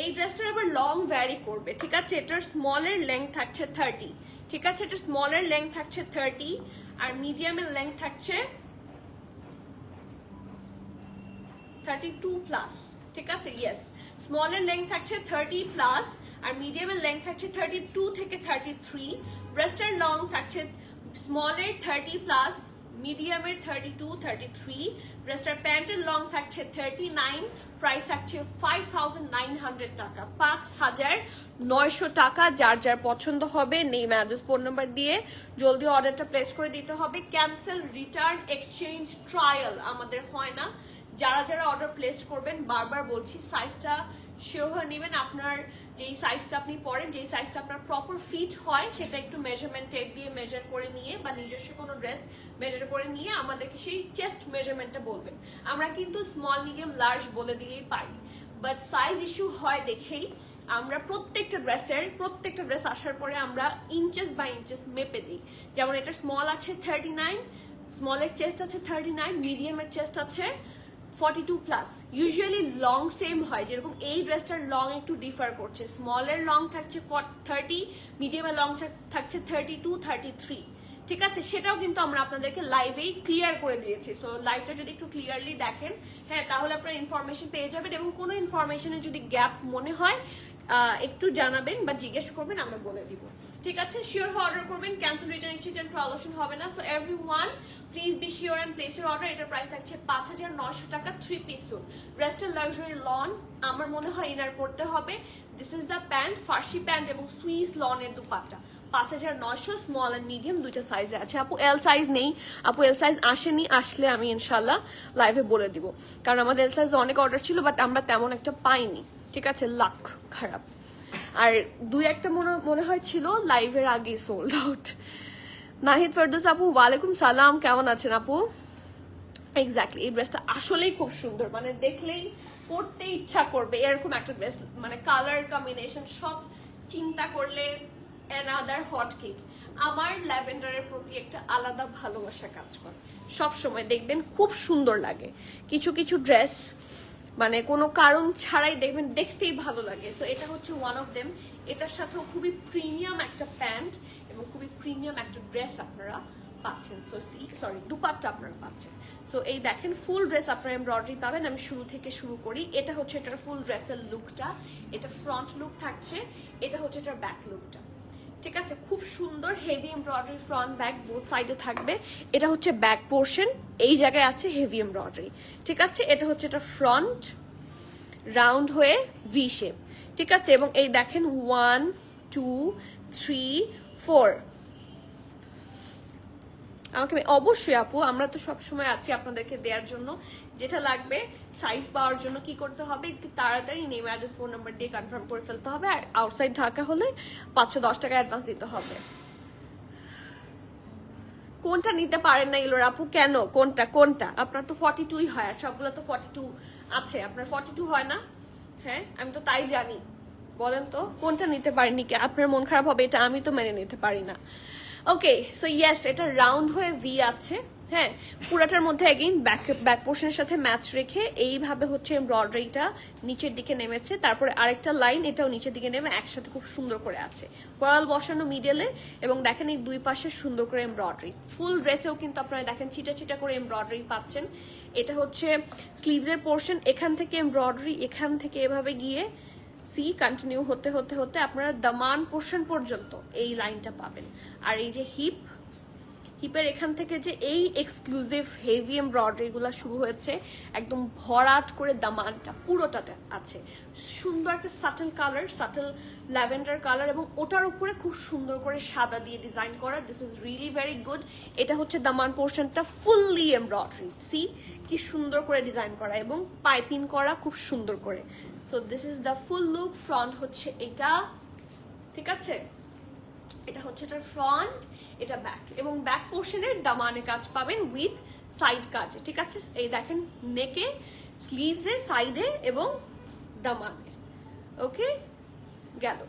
[SPEAKER 1] এই ড্রেসটার আবার লং ভ্যারি করবে, ঠিক আছে। এটার স্মলের লেন্থ থাকছে 30, ঠিক আছে। এটা স্মলের লেন্থ থাকছে 30 আর মিডিয়ামের লেন্থ থাকছে 32+, ঠিক আছে। ইয়েস, স্মলের লেন্থ থাকছে 30+ আর মিডিয়ামের লেন্থ থাকছে 32 থেকে 33। ব্রেস্টের লং থাকছে স্মলের 30+, মিডিয়ামের 32, 33। ব্রেস্টার প্যান্টের লং থাকছে 39, প্রাইস থাকছে 5,900 টাকা, 5,900 টাকা। যার যার পছন্দ হবে নেম অ্যাড্রেস ফোন নাম্বার দিয়ে জলদি অর্ডারটা প্লেস করে দিতে হবে। ক্যান্সেল, রিটার্ন, এক্সচেঞ্জ, ট্রায়াল আমাদের হয় না। যারা যারা অর্ডার প্লেস করবেন, বারবার বলছি, সাইজটা শিওর হয়ে নেবেন। আপনার যেই সাইজটা আপনি পরেন, যেই সাইজটা আপনার প্রপার ফিট হয়, সেটা একটু মেজারমেন্ট টেপ দিয়ে মেজার করে নিয়ে বা নিজস্ব কোনো ড্রেস মেজার করে নিয়ে আমাদেরকে সেই চেস্ট মেজারমেন্টটা বলবেন। আমরা কিন্তু স্মল, মিডিয়াম, লার্জ বলে দিলেই পারি, বাট সাইজ ইস্যু হয় দেখেই আমরা প্রত্যেকটা ড্রেস আসার পরে আমরা ইঞ্চেস বাই ইঞ্চেস মেপে দিই। যেমন এটা স্মল আছে 39, স্মলের চেস্ট আছে 39, মিডিয়ামের চেস্ট আছে 42+। ইউজুয়ালি লং সেম হয়, যেরকম এই ড্রেসটার লং একটু ডিফার করছে। স্মলের লং থাকছে 30, মিডিয়ামের লং থাকছে 32, 33, ঠিক আছে। সেটাও কিন্তু আমরা আপনাদেরকে লাইভেই ক্লিয়ার করে দিয়েছি। সো লাইভটা যদি একটু ক্লিয়ারলি দেখেন, হ্যাঁ, তাহলে আপনারা ইনফরমেশন পেয়ে যাবেন। এবং কোনো ইনফরমেশনে যদি গ্যাপ মনে হয় একটু জানাবেন বা জিজ্ঞেস করবেন, আমরা বলে দিব, ঠিক আছে। শিওর হয়ে অর্ডার করবেন, cancel, return, exchange and trial option হবে না। So everyone please be sure and place your order. এটার প্রাইস থাকছে 5,900 টাকা, 3-পিস স্যুট। ড্রেসটার লাক্সারি লন, আমার মনে হয় ইনার পড়তে হবে। দিস ইজ দ্য প্যান্ট, ফার্সি প্যান্ট এবং সুইস লনের দুপাট্টা। 5,900, স্মল এন্ড মিডিয়াম দুইটা সাইজে আছে। আপু এল সাইজ নেই, আপু এল সাইজ আসেনি, আসলে আমি ইনশাল্লাহ লাইভে বলে দিব, কারণ আমাদের এল সাইজ অনেক অর্ডার ছিল বাট আমরা তেমন একটা পাইনি, ঠিক আছে, লাক খারাপ। আর দুই একটা মনে হয় ছিল লাইভের আগে সোল্ড আউট। নাহিদ ফেরদৌস আপু, ওয়ালাইকুম সালাম, কেমন আছেন আপু? এক্স্যাক্টলি, এই ড্রেসটা আসলেই খুব সুন্দর, মানে দেখলেই পরতে ইচ্ছা করবে এরকম একটা ড্রেস। মানে কালার কম্বিনেশন সব চিন্তা করলে অ্যানাদার হট কেক। আমার ল্যাভেন্ডারের প্রতি একটা আলাদা ভালোবাসা কাজ করে, সব সময় দেখবেন খুব সুন্দর লাগে কিছু কিছু ড্রেস, মানে কোনো কারণ ছাড়াই দেখবেন দেখতেই ভালো লাগে। সো এটা হচ্ছে ওয়ান অফ দেম। এটার সাথেও খুবই প্রিমিয়াম একটা প্যান্ট এবং খুবই প্রিমিয়াম একটা ড্রেস আপনারা পাচ্ছেন। সরি, দুপাট্টা আপনারা পাচ্ছেন। সো এই দেখেন ফুল ড্রেস আপনারা এমব্রয়ডারি পাবেন। আমি শুরু থেকে শুরু করি। এটা হচ্ছে এটার ফুল ড্রেসের লুকটা, এটা ফ্রন্ট লুক থাকছে, এটা হচ্ছে এটার ব্যাক লুকটা, ঠিক আছে। খুব সুন্দর heavy embroidery, front back both সাইডে থাকবে। এটা হচ্ছে ব্যাক পোর্শন, এই জায়গায় আছে হেভি এমব্রয়ডারি, ঠিক আছে। এটা হচ্ছে এটা ফ্রন্ট রাউন্ড হয়ে ভি শেপ, ঠিক আছে। এবং এই দেখেন 1, 2, 3, 4। আমাকে অবশ্যই আপু, আমরা তো সবসময় আছি আপনাদেরকে দেওয়ার জন্য। যেটা লাগবে সাইজ পাওয়ার জন্য কি করতে হবে, একটু তাড়াতাড়ি নেম অ্যাড্রেস ফোন নাম্বার দিয়ে কনফার্ম করে ফেলতে হবে। আর আউটসাইড ঢাকা হলে 510 টাকা অ্যাডভান্স দিতে হবে। কোনটা নিতে পারেন না ইলোর আপু? কেন? কোনটা আপনার তো 42ই হয়, আর সবগুলো তো 42 আছে, আপনার 42 হয় না? হ্যাঁ, আমি তো তাই জানি। বলেন তো কোনটা নিতে পারেননি? কি আপনার মন খারাপ হবে? এটা আমি তো মেনে নিতে পারি না। ওকে, সো ইয়েস, এটা রাউন্ড হয়ে ভি আছে, হ্যাঁ। পুরাটার মধ্যে এগেইন ব্যাক পোর্শনের সাথে ম্যাচ রেখে এইভাবে হচ্ছে এমব্রয়ডারিটা নিচের দিকে নেমেছে। তারপরে আরেকটা লাইন এটাও নিচের দিকে নেমে একসাথে খুব সুন্দর করে আছে, পরাল বসানো মিডলে। এবং দেখেন এই দুই পাশে সুন্দর করে এমব্রয়ডারি। ফুল ড্রেসেও কিন্তু আপনারা দেখেন চিটা চিটা করে এমব্রয়ডারি পাচ্ছেন। এটা হচ্ছে স্লিভসের পোর্শন, এখান থেকে এমব্রয়ডারি, এখান থেকে এভাবে গিয়ে সি কন্টিনিউ হতে হতে হতে আপনারা দামান পোর্শন পর্যন্ত এই লাইনটা পাবেন। আর এই যে হিপের এখান থেকে যে এই এক্সক্লুসিভ হেভি এমব্রয়ডারি গুলা শুরু হয়েছে, একদম ভরাট করে দামানটা পুরোটাতে আছে। সুন্দর একটা subtle colour, subtle lavender colour, এবং ওটার উপরে খুব সুন্দর করে সাদা দিয়ে ডিজাইন করা। This is really very good. এটা হচ্ছে দামান পোর্শনটা ফুললি এমব্রয়ডারি, সি কি সুন্দর করে ডিজাইন করা এবং পাইপিং করা খুব সুন্দর করে। So this is the full look. Front হচ্ছে এটা, ঠিক আছে, এটা হচ্ছে এটার ফ্রন্ট, এটা ব্যাক, এবং ব্যাক পোর্শনের দামানে কাজ পাবেন উইথ সাইড কাজে, ঠিক আছে। এই দেখেন নেকে, স্লিভসে, সাইডে এবং দামানে। ওকে, গেল।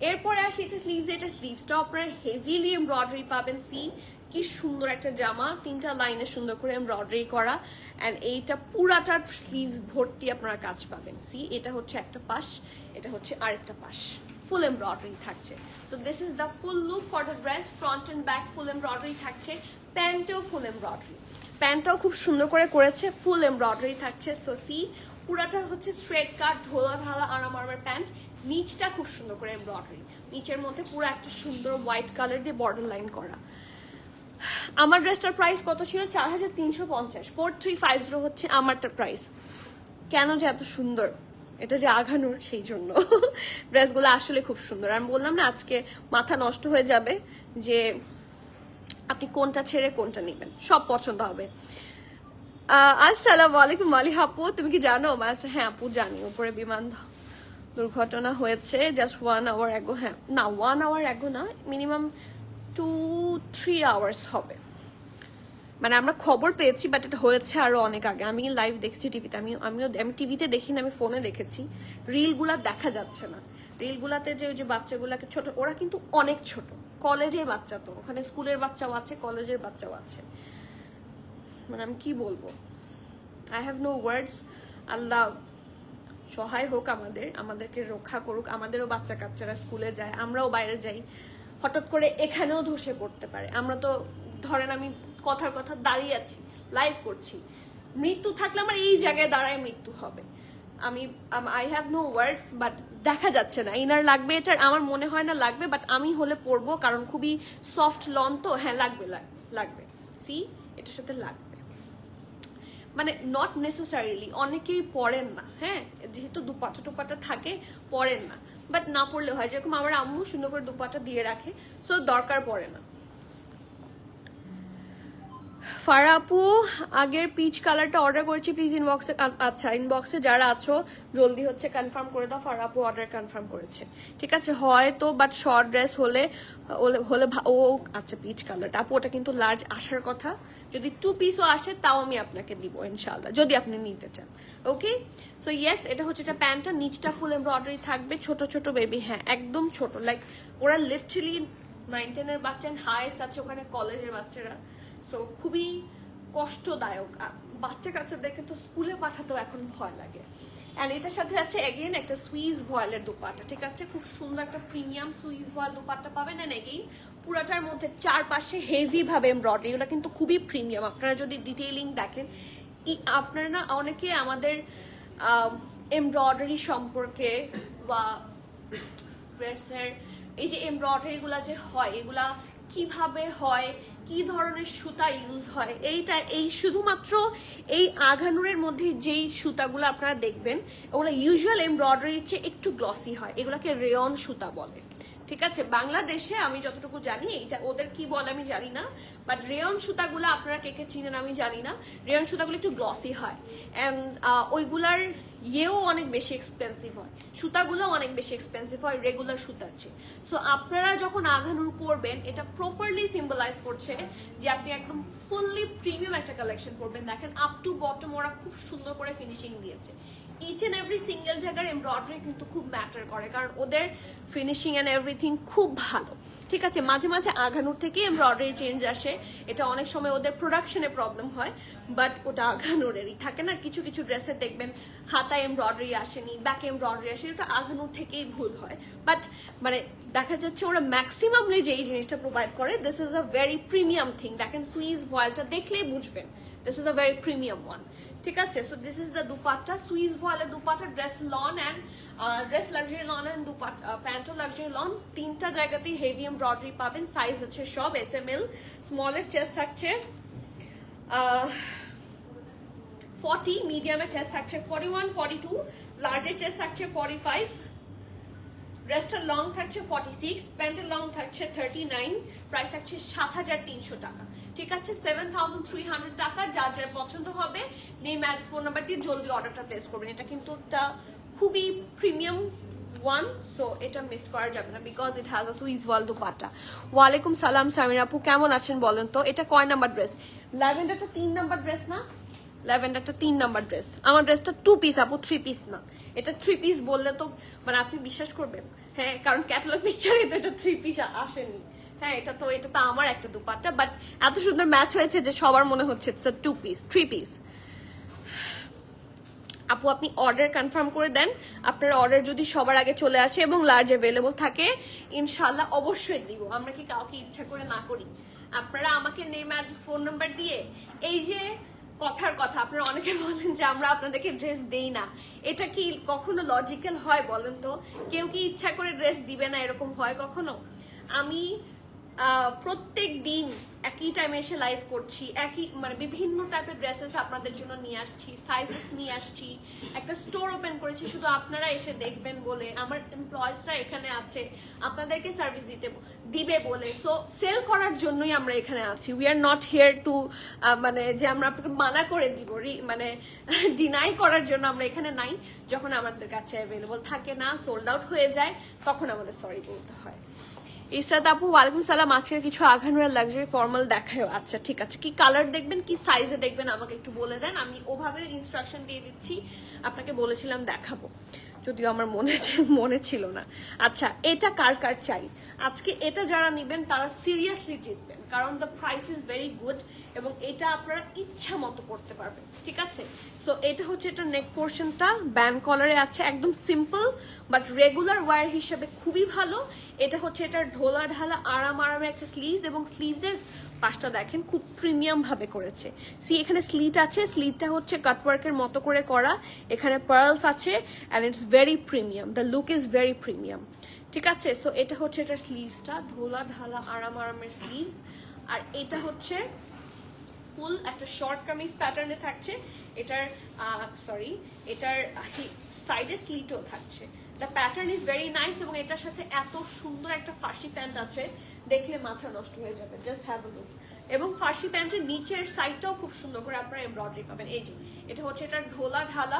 [SPEAKER 1] এরপরে আসি এটা স্লিভসে। এটা স্লিভসটা আপনারা হেভিলি এমব্রয়ডারি পাবেন। সি কি সুন্দর একটা জামা, 3টা লাইনে সুন্দর করে এমব্রয়ডারি করা, অ্যান্ড এইটা পুরাটার স্লিভস ভর্তি আপনারা কাজ পাবেন। সি এটা হচ্ছে একটা পাশ, এটা হচ্ছে আরেকটা পাশ, ফুল এমব্রয়ডারি থাকছে। So this is the full look for the dress. Front and back full embroidery থাকছে। প্যান্টেও ফুল এমব্রয়ডারি, প্যান্টটাও খুব সুন্দর করে করেছে, ফুল এমব্রয়ডারি থাকছে। সো সি পুরাটা হচ্ছে স্ট্রেট কাট ঢোলা ঢালা আরাম আরামের প্যান্ট, নিচটা খুব সুন্দর করে এমব্রয়ডারি, নিচের মধ্যে পুরো একটা সুন্দর হোয়াইট কালার দিয়ে বর্ডার লাইন করা। আমার ড্রেসটার প্রাইস কত ছিল? 4350। 4350 হচ্ছে আমারটার প্রাইস। কেন যে এত সুন্দর, এটা যে আঘানোর, সেই জন্য। ড্রেসগুলো আসলে খুব সুন্দর। আমি বললাম না আজকে মাথা নষ্ট হয়ে যাবে যে আপনি কোনটা ছেড়ে কোনটা নেবেন, সব পছন্দ হবে। আসসালামু আলাইকুম মালি আপু, তুমি কি জানো? হ্যাঁ আপু জানি, উপরে বিমান দুর্ঘটনা হয়েছে জাস্ট 1 আওয়ার অ্যাগো। হ্যাঁ না, 1 আওয়ার অ্যাগো না, মিনিমাম 2-3 আওয়ার্স হবে। মানে আমরা খবর পেয়েছি, বাট এটা হয়েছে আরো অনেক আগে। আমি লাইভ দেখেছি টিভিতে, আমি টিভিতে দেখি না, আমি ফোনে দেখেছি। রিলগুলা দেখা যাচ্ছে না। রিলগুলাতে যে ওই যে বাচ্চাগুলাকে ছোট, ওরা কিন্তু অনেক ছোট, কলেজের বাচ্চা, তো ওখানে স্কুলের বাচ্চাও আছে, কলেজের বাচ্চাও আছে। মানে আমি কি বলবো, আই হ্যাভ নো ওয়ার্ডস। আল্লাহ সহায় হোক, আমাদেরকে রক্ষা করুক। আমাদেরও বাচ্চা কাচ্চারা স্কুলে যায়, আমরাও বাইরে যাই, হঠাৎ করে এখানেও ধসে পড়তে পারে। আমরা তো ধরেন আমি কথার কথা দাঁড়িয়ে আছি, লাইভ করছি, মৃত্যু থাকলে আমার এই জায়গায় দাঁড়ায় মৃত্যু হবে। I have no words, but দেখা যাচ্ছে না। ইনার লাগবে এটার, আমার মনে হয় না লাগবে, বাট আমি হলে পরবো, কারণ খুবই সফট লন তো। হ্যাঁ লাগবে, সি এটার সাথে লাগবে। মানে নট নেসেসারিলি, অনেকেই পড়েন না, হ্যাঁ, যেহেতু দুপাটা টুপাটা থাকে পড়েন না, বাট না পড়লে হয়। যেরকম আমার আম্মু সুন্দর করে দুপাটা দিয়ে রাখে, সো দরকার পড়ে না। ফারা আপু, আগের পিচ কালারটা অর্ডার করেছি, প্লিজ ইনবক্সে। আচ্ছা, ইনবক্সে যারা আছো জলদি হচ্ছে কনফার্ম করে দাও। ফারা আপু অর্ডার কনফার্ম করেছে, ঠিক আছে। হয়তো বাট শর্ট ড্রেস হলে ও আচ্ছা পিচ কালারটা আপু, ওটা কিন্তু লার্জ আসার কথা। যদি 2 পিসও আসে তাও আমি আপনাকে দিব ইনশাল্লাহ, যদি আপনি নিতে চান। ওকে, সো ইয়েস, এটা হচ্ছে এটা প্যান্টটা, নিচটা ফুল এমব্রয়ডারি থাকবে। ছোট ছোট বেবি, হ্যাঁ একদম ছোট, লাইক ওরা লিটারালি 9-10 এর বাচ্চা, হাইয়েস্ট আছে ওখানে কলেজের বাচ্চারা। সো খুবই কষ্টদায়ক। বাচ্চা কাচ্চাদেরকে তো স্কুলে পাঠাতেও এখন ভয় লাগে। অ্যান্ড এটার সাথে আছে এগেইন একটা সুইস ভয়েলের দুপাট্টা, ঠিক আছে। খুব সুন্দর একটা প্রিমিয়াম সুইস ভয়েল দুপাট্টা পাবেন। অ্যান্ড এগেইন পুরাটার মধ্যে চারপাশে হেভি ভাবে এমব্রয়ডারি, এগুলো কিন্তু খুবই প্রিমিয়াম। আপনারা যদি ডিটেইলিং দেখেন, আপনারা না অনেকে আমাদের এমব্রয়ডারি সম্পর্কে বা ড্রেসের এই যে এমব্রয়ডারিগুলা যে হয়, এগুলা কিভাবে হয়, কি ধরনের সুতা ইউজ হয়, এই শুধুমাত্র এই আঘানুরের মধ্যে যেই সুতাগুলো আপনারা দেখবেন, ওগুলো ইউজুয়াল এমব্রয়ডারির চেয়ে একটু গ্লসি হয়। এগুলাকে রেয়ন সুতা বলে, ঠিক আছে। বাংলাদেশে আমি যতটুকু জানি, এইটা ওদের কি বলে আমি জানি না, বাট রেয়ন সুতাগুলো আপনারা কে কে চিনেন আমি জানি না। রেয়ন সুতাগুলো একটু গ্লসি হয়, অ্যান্ড ওইগুলার ইয়েও অনেক বেশি এক্সপেন্সিভ হয়, সুতাগুলো অনেক বেশি এক্সপেন্সিভ হয় রেগুলার সুতার চেয়ে। সো আপনারা যখন আঘানুর পরবেন, এটা প্রপারলি সিম্বলাইজ করছে যে আপনি একদম ফুললি প্রিমিয়াম একটা কালেকশন করবেন। দেখেন আপ টু বটম ওরা খুব সুন্দর করে ফিনিশিং দিয়েছে। ইচ এন্ড এভরি সিঙ্গেল জায়গার এমব্রয়ডারি কিন্তু খুব ম্যাটার করে, কারণ ওদের ফিনিশিং অ্যান্ড এভরিথিং খুব ভালো, ঠিক আছে। মাঝে মাঝে আঘানুর থেকে এমব্রয়ডারি চেঞ্জ আসে, এটা অনেক সময় ওদের প্রোডাকশনে প্রবলেম হয়, বাট ওটা আঘানুরেরই থাকে না। কিছু কিছু ড্রেসের দেখবেন হাতে হাতায় এমব্রয়ডারি আসেনি, ব্যাক এমব্রয়ডারি আসেনি, এটা আঘানোর থেকেই ভুল হয়। বাট মানে দেখা যাচ্ছে ওরা ম্যাক্সিমামলি যে এই জিনিসটা প্রোভাইড করে, this is a very premium thing. দেখেন সুইস ভয়েলটা দেখলেই বুঝবেন this is a very premium one. ঠিক আছে, so this is the dupatta, Swiss ভয়েলের dupatta, dress lawn and dress luxury lawn and dupatta, প্যান্টও লাক্সারি লন, তিনটা জায়গাতেই হেভি এমব্রয়ডারি পাবেন। সাইজ আছে সব SML, স্মলের চেস্ট থাকছে 40, মিডিয়ামের চেস্ট থাকছে 41, 42, লার্জের চেস্ট থাকছে 45, ড্রেসটার লং থাকছে 46, প্যান্টের লং থাকছে 39, প্রাইস থাকছে 7,300 টাকা। ঠিক আছে, 7,300 টাকা। যার যার পছন্দ হবে নেম অ্যাডস ফোন নাম্বার দিয়ে জলদি অর্ডারটা প্লেস করবেন। এটা কিন্তু একটা খুবই প্রিমিয়াম ওয়ান, সো এটা মিস করা যাবে না because it has a Swiss voile dupatta. ওয়ালাইকুম সালাম সামির আপু, কেমন আছেন বলেন তো? এটা কয় নাম্বার ড্রেস? ল্যাভেন্ডারটা 3 নাম্বার ড্রেস না? ল্যাভেন্ডারটা 3 নাম্বার ড্রেস। আমার ড্রেসটা 2 পিস আপু, 3 পিস না। এটা 3 পিস বললে তো মানে আপনি বিশ্বাস করবেন? হ্যাঁ, কারণ ক্যাটালগ পিকচারে তো এটা 3 পিস আসেনি। হ্যাঁ, এটা তো আমার একটা দুপাট্টা, বাট এত সুন্দর ম্যাচ হয়েছে যে সবার মনে হচ্ছে ইটস আ 2 পিস, 3 পিস। আপু আপনি অর্ডার কনফার্ম করে দেন। আপনার অর্ডার যদি সবার আগে চলে আসে এবং লার্জ অ্যাভেলেবল থাকে, ইনশাল্লাহ অবশ্যই দিব। আমরা কি কাউকে ইচ্ছা করে না করি? আপনারা আমাকে নেম অ্যাড্রেস ফোন নাম্বার দিয়ে, এই যে কথার কথা, আপনারা অনেকে বলেন যে আমরা আপনাদেরকে ড্রেস দেই না, এটা কি কখনো লজিক্যাল হয় বলেন তো? কেউ কি ইচ্ছা করে ড্রেস দিবে না, এরকম হয় কখনো? আমি প্রত্যেক দিন একই টাইমে এসে লাইভ করছি, একই মানে বিভিন্ন টাইপের ড্রেসেস আপনাদের জন্য নিয়ে আসছি, সাইজেস নিয়ে আসছি, একটা স্টোর ওপেন করেছি শুধু আপনারা এসে দেখবেন বলে। আমার এমপ্লয়িজরা এখানে আছে আপনাদেরকে সার্ভিস দিবে বলে, সো সেল করার জন্যই আমরা এখানে আছি। We are not here two মানে যে আমরা আপনাকে মানা করে দিব, মানে ডিনাই করার জন্য আমরা এখানে নাই। যখন আমাদের কাছে অ্যাভেলেবল থাকে না, সোল্ড আউট হয়ে যায়, তখন আমাদের সরি বলতে হয়। ইসরাত আপু ওয়ালাইকুম সালাম, আজকে কিছু আঘানুরা লাক্সারি ফর্মাল দেখায়। আচ্ছা ঠিক আছে, কি কালার দেখবেন, কি সাইজে দেখবেন আমাকে একটু বলে দেন, আমি ওভাবে ইনস্ট্রাকশন দিয়ে দিচ্ছি। আপনাকে বলেছিলাম দেখাবো, যদিও আমার মনে ছিল না। আচ্ছা, এটা কার কার চাই? আজকে এটা যারা নেবেন তারা সিরিয়াসলি জিতবেন, কারণ the price is very good এবং এটা আপনারা ইচ্ছা মতো করতে পারবেন। ঠিক আছে, সো এটা হচ্ছে এটা নেক পোর্শনটা ব্যান্ড কলারে আছে, একদম সিম্পল বাট রেগুলার ওয়্যার হিসেবে খুবই ভালো। এটা হচ্ছে এটার ঢোলা ঢালা আরামের একটা স্লিভস, এবং স্লিভসের পাশটা দেখেন খুব প্রিমিয়াম ভাবে করেছে। এখানে স্লিট আছে, স্লিটটা হচ্ছে কাটওয়ার্কের মতো করে করা, এখানে পার্লস আছে and it's very premium, the look is very premium. ঠিক আছে, সো এটা হচ্ছে এটার স্লিভসটা, ঢোলা ঢালা আরামের স্লিভস। আর এটা হচ্ছে ফুল একটা শর্ট কামিজ প্যাটার্নে থাকছে। এটার এটার সাইডে স্লিটও থাকছে। The pattern is very nice এবং এটার সাথে এত সুন্দর একটা ফার্সি প্যান্ট আছে, দেখলে মাথা নষ্ট হয়ে যাবে। Just have a look. এবং ফার্সি প্যান্টের নিচের সাইডটাও খুব সুন্দর করে আপনারা এমব্রয়ডারি পাবেন। এই যে এটা হচ্ছে এটার ঢোলা ঢালা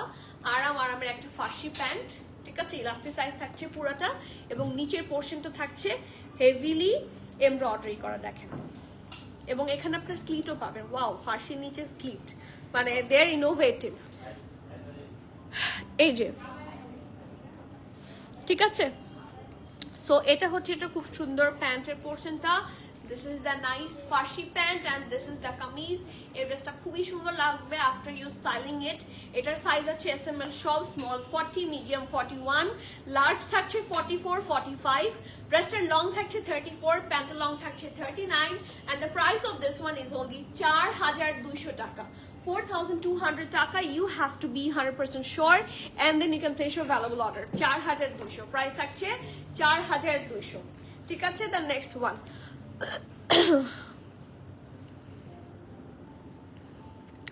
[SPEAKER 1] আরামের একটা ফার্সি প্যান্ট। ঠিক আছে, ইলাস্টিক সাইজ থাকছে পুরোটা এবং নিচের পোর্শনটা থাকছে হেভিলি এমব্রয়ডারি করা, দেখেন। এবং এখানে আপনার স্লিটও পাবেন। ওয়াও, ফার্সির নিচে স্লিট, মানে দে আর ইনোভেটিভ। এই যে ঠিক আছে, সো এটা হচ্ছে এটা খুব সুন্দর প্যান্টের পোর্শনটা। This is the nice Farsi pant and this is the kameez. এই ড্রেসটা খুবই সুন্দর লাগবে আফটার ইউ স্টাইলিং ইট। এটার সাইজ আছে SML সব, স্মল 40, মিডিয়াম 41, লার্জ থাকছে 44, 45, ড্রেসটার লং থাকছে 34, প্যান্টের লং থাকছে 39 and the price of this one is only 4,200 টাকা, 4,200 টাকা। You have to be 100% sure and then you can place your valuable order. 4,200 price থাকছে, 4,200। ঠিক আছে, the next one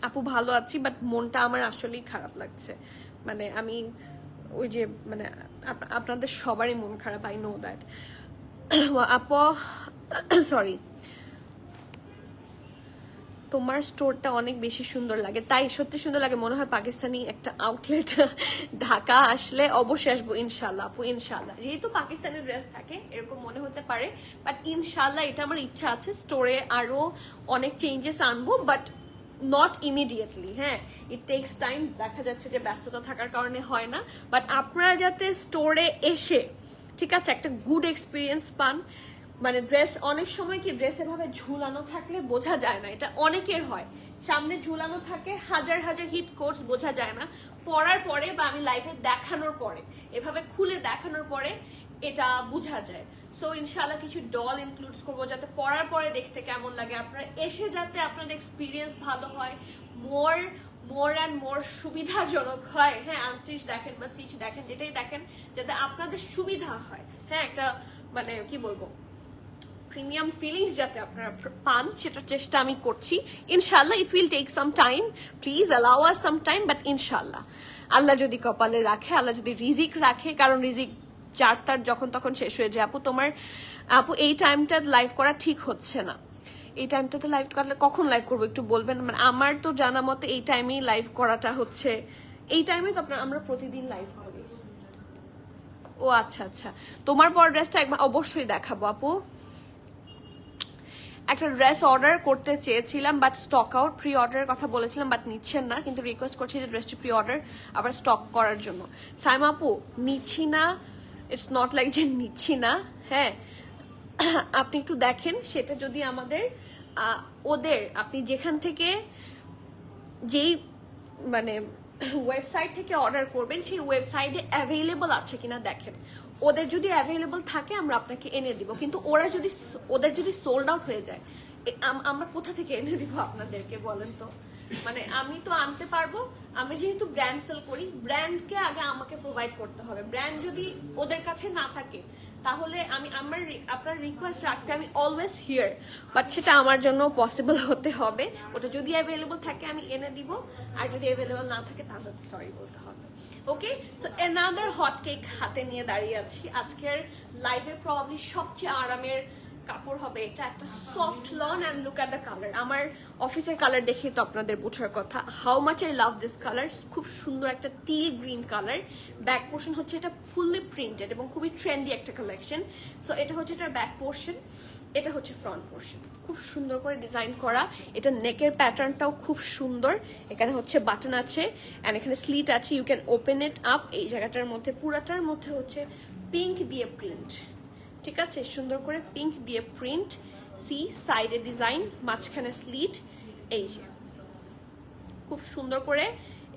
[SPEAKER 1] আপু ভালো আছি, বাট মনটা আমার আসলেই খারাপ লাগছে। মানে আমি ওই যে মানে আপনাদের সবারই মন খারাপ, আই নো দ্যাট। আপু সরি, তোমার স্টোরটা অনেক বেশি সুন্দর লাগে। তাই সত্যি সুন্দর লাগে, মনে হয় পাকিস্তানি একটা আউটলেট। ঢাকা আসলে অবশ্যই আসবো ইনশাল্লাহ আপু, ইনশাল্লাহ। যেহেতু পাকিস্তানি ড্রেস থাকে এরকম মনে হতে পারে, বাট ইনশাল্লাহ এটা আমার ইচ্ছা আছে স্টোরে আরো অনেক চেঞ্জেস আনবো, বাট নট ইমিডিয়েটলি। হ্যাঁ, ইট টেক্স টাইম, দেখা যাচ্ছে যে ব্যস্ততা থাকার কারণে হয় না। বাট আপনারা যাতে স্টোরে এসে ঠিক আছে একটা গুড এক্সপিরিয়েন্স পান, মানে ড্রেস অনেক সময় কি ড্রেস এভাবে ঝুলানো থাকলে বোঝা যায় না, এটা অনেকের হয়, সামনে ঝুলানো থাকে হাজার হাজার হিট কোর্স, বোঝা যায় না। পরার পরে বা আমি লাইভে দেখানোর পরে, এভাবে খুলে দেখানোর পরে এটা বোঝা যায়। সো ইনশাআল্লাহ কিছু ডল ইনক্লুডস করবো যাতে পরার পরে দেখতে কেমন লাগে, আপনারা এসে যাতে আপনাদের এক্সপিরিয়েন্স ভালো হয়, মোর অ্যান্ড মোর সুবিধাজনক হয়। হ্যাঁ, আনস্টিচ দেখেন বা স্টিচ দেখেন, যেটাই দেখেন যাতে আপনাদের সুবিধা হয়। হ্যাঁ, একটা মানে কি বলবো, প্রিমিয়াম ফিলিংস যাতে আপনারা পান, সেটার চেষ্টা আমি করছি। ইনশাল্লাহ it will take some time, please allow us some time, but ইনশাল্লাহ আল্লাহ যদি কপালে রাখে, আল্লাহ যদি রিজিক রাখে, কারণ রিজিক যার তার যখন তখন শেষ হয়ে যায়। আপু এই টাইমটা লাইভ করা ঠিক হচ্ছে না, এই টাইমটাতে লাইভ করলে কখন লাইভ করবো একটু বলবেন? মানে আমার তো জানা মতে এই টাইমেই লাইভ করাটা হচ্ছে, এই টাইমে তো আমরা প্রতিদিন লাইভ করি। ও আচ্ছা আচ্ছা, তোমার পর ড্রেসটা একবার অবশ্যই দেখাবো আপু। একটা ড্রেস অর্ডার করতে চেয়েছিলাম বাট স্টক আউট, প্রি অর্ডারের কথা বলেছিলাম বাট নিচ্ছেন না, কিন্তু রিকোয়েস্ট করছি যে ড্রেসটি প্রি অর্ডার আবার স্টক করার জন্য। সাইমা আপু নিচ্ছি না, ইটস নট লাইক যে নিচ্ছি না, হ্যাঁ আপনি একটু দেখেন সেটা যদি আমাদের ওদের আপনি যেখান থেকে যেই মানে ওয়েবসাইট থেকে অর্ডার করবেন সেই ওয়েবসাইটে অ্যাভেলেবল আছে কিনা দেখেন, ওদের যদি অ্যাভেলেবল থাকে আমরা আপনাকে এনে দিব, কিন্তু ওদের যদি সোল্ড আউট হয়ে যায় আমরা কোথা থেকে এনে দিব আপনাদেরকে বলেন তো? মানে আমি তো আনতে পারবো, আমি যেহেতু ব্র্যান্ড সেল করি, ব্র্যান্ডকে আগে আমাকে প্রোভাইড করতে হবে। ব্র্যান্ড যদি ওদের কাছে না থাকে তাহলে আপনার রিকোয়েস্ট রাখতে আমি অলওয়েজ হিয়ার, বাট সেটা আমার জন্য পসিবল হতে হবে। ওটা যদি অ্যাভেলেবল থাকে আমি এনে দিব, আর যদি অ্যাভেলেবল না থাকে তাহলে সরি বলতে হবে। ওকে, সো অ্যানাদার হট কেক হাতে নিয়ে দাঁড়িয়ে আছি। আজকের লাইভে প্রবাবলি সবচেয়ে আরামের কাপড় হবে এটা, একটা soft lawn and look at the colour. আমার অফিসের কালার দেখে তো আপনাদের বোঝার কথা how much I love this colour. খুব সুন্দর একটা tea green colour, back portion হচ্ছে এটা ফুললি প্রিন্টেড এবং খুবই ট্রেন্ডি একটা কালেকশন। সো এটা হচ্ছে এটার ব্যাক পোর্শন, এটা হচ্ছে ফ্রন্ট পোর্শন, খুব সুন্দর করে ডিজাইন করা। এটা নেকের প্যাটার্নটাও খুব সুন্দর, এখানে হচ্ছে বাটন আছে অ্যান্ড এখানে স্লিট আছে, you can open it up. এই জায়গাটার মধ্যে পুরাটার মধ্যে হচ্ছে পিঙ্ক দিয়ে প্রিন্ট, ঠিক আছে, সুন্দর করে পিঙ্ক দিয়ে প্রিন্ট, সি সাইডে ডিজাইন, মাঝখানে স্লিট, এই যে খুব সুন্দর করে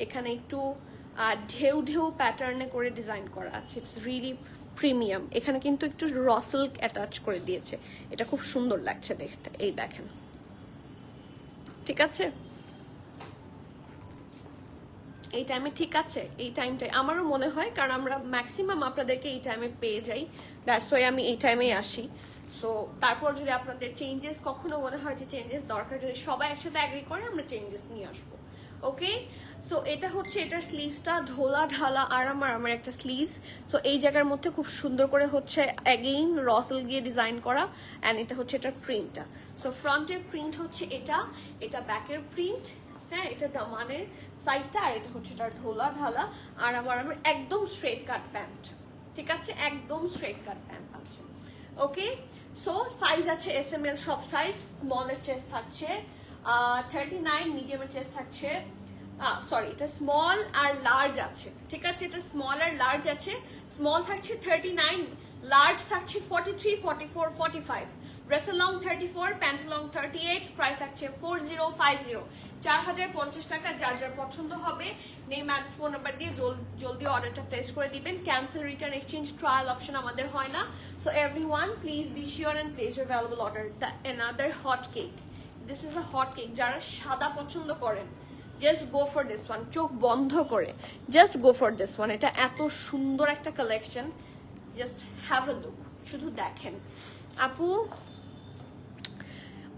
[SPEAKER 1] এখানে একটু ঢেউ ঢেউ প্যাটার্নে করে ডিজাইন করা আছে। It's really premium. এখানে কিন্তু একটু র সিল্ক অ্যাটাচ করে দিয়েছে, এটা খুব সুন্দর লাগছে দেখতে। এই দেখেন, ঠিক আছে, এই টাইমে ঠিক আছে, এই টাইমটাই আমারও মনে হয়, কারণ আমরা ম্যাক্সিমাম আপনাদেরকে এই টাইমে পেয়ে যাই, দ্যাটস ওয়াই আমি এই টাইমেই আসি। সো তারপর যদি আপনাদের চেঞ্জেস কখনো মনে হয় যে চেঞ্জেস দরকার, যদি সবাই একসাথে অ্যাগ্রি করে আমরা চেঞ্জেস নিয়ে আসবো। ওকে, সো এটা হচ্ছে এটার স্লিভসটা, ঢোলা ঢালা আরামের একটা স্লিভস। সো এই জায়গার মধ্যে খুব সুন্দর করে হচ্ছে অ্যাগেইন রসেল গিয়ে ডিজাইন করা, অ্যান্ড এটা হচ্ছে এটার প্রিন্টটা। সো ফ্রন্টের প্রিন্ট হচ্ছে এটা ব্যাকের প্রিন্ট, হ্যাঁ এটা দামানের সাইডটা, আর এটা হচ্ছে এটার ঢোলা ঢালা আর আমার একদম স্ট্রেট কাট প্যান্ট, ঠিক আছে, একদম স্ট্রেট কাট প্যান্ট আছে। ওকে, সো সাইজ আছে এস এম এল সব সাইজ, স্মলের চেস্ট থাকছে 39, মিডিয়ামের চেস্ট থাকছে সরি এটা স্মল আর লার্জ আছে, ঠিক আছে, এটা স্মল আর লার্জ আছে। স্মল থাকছে 39, লার্জ থাকছে 43, 44, 45, ড্রেসের লং 34, প্যান্ট লং 38, প্রাইস থাকছে 4050, 4050 টাকা। যার যার পছন্দ হবে নেম অ্যাড ফোন নাম্বার দিয়ে জলদি অর্ডারটা প্লেস করে দিবেন। Cancel, return, exchange, trial option আমাদের হয় না। So everyone please be sure and place your valuable order. The another hot cake, this is a hot cake. যারা সাদা পছন্দ করেন just go for this one, চোখ বন্ধ করে just go for this one. এটা এত সুন্দর একটা collection, just have a look, শুধু দেখেন। আপু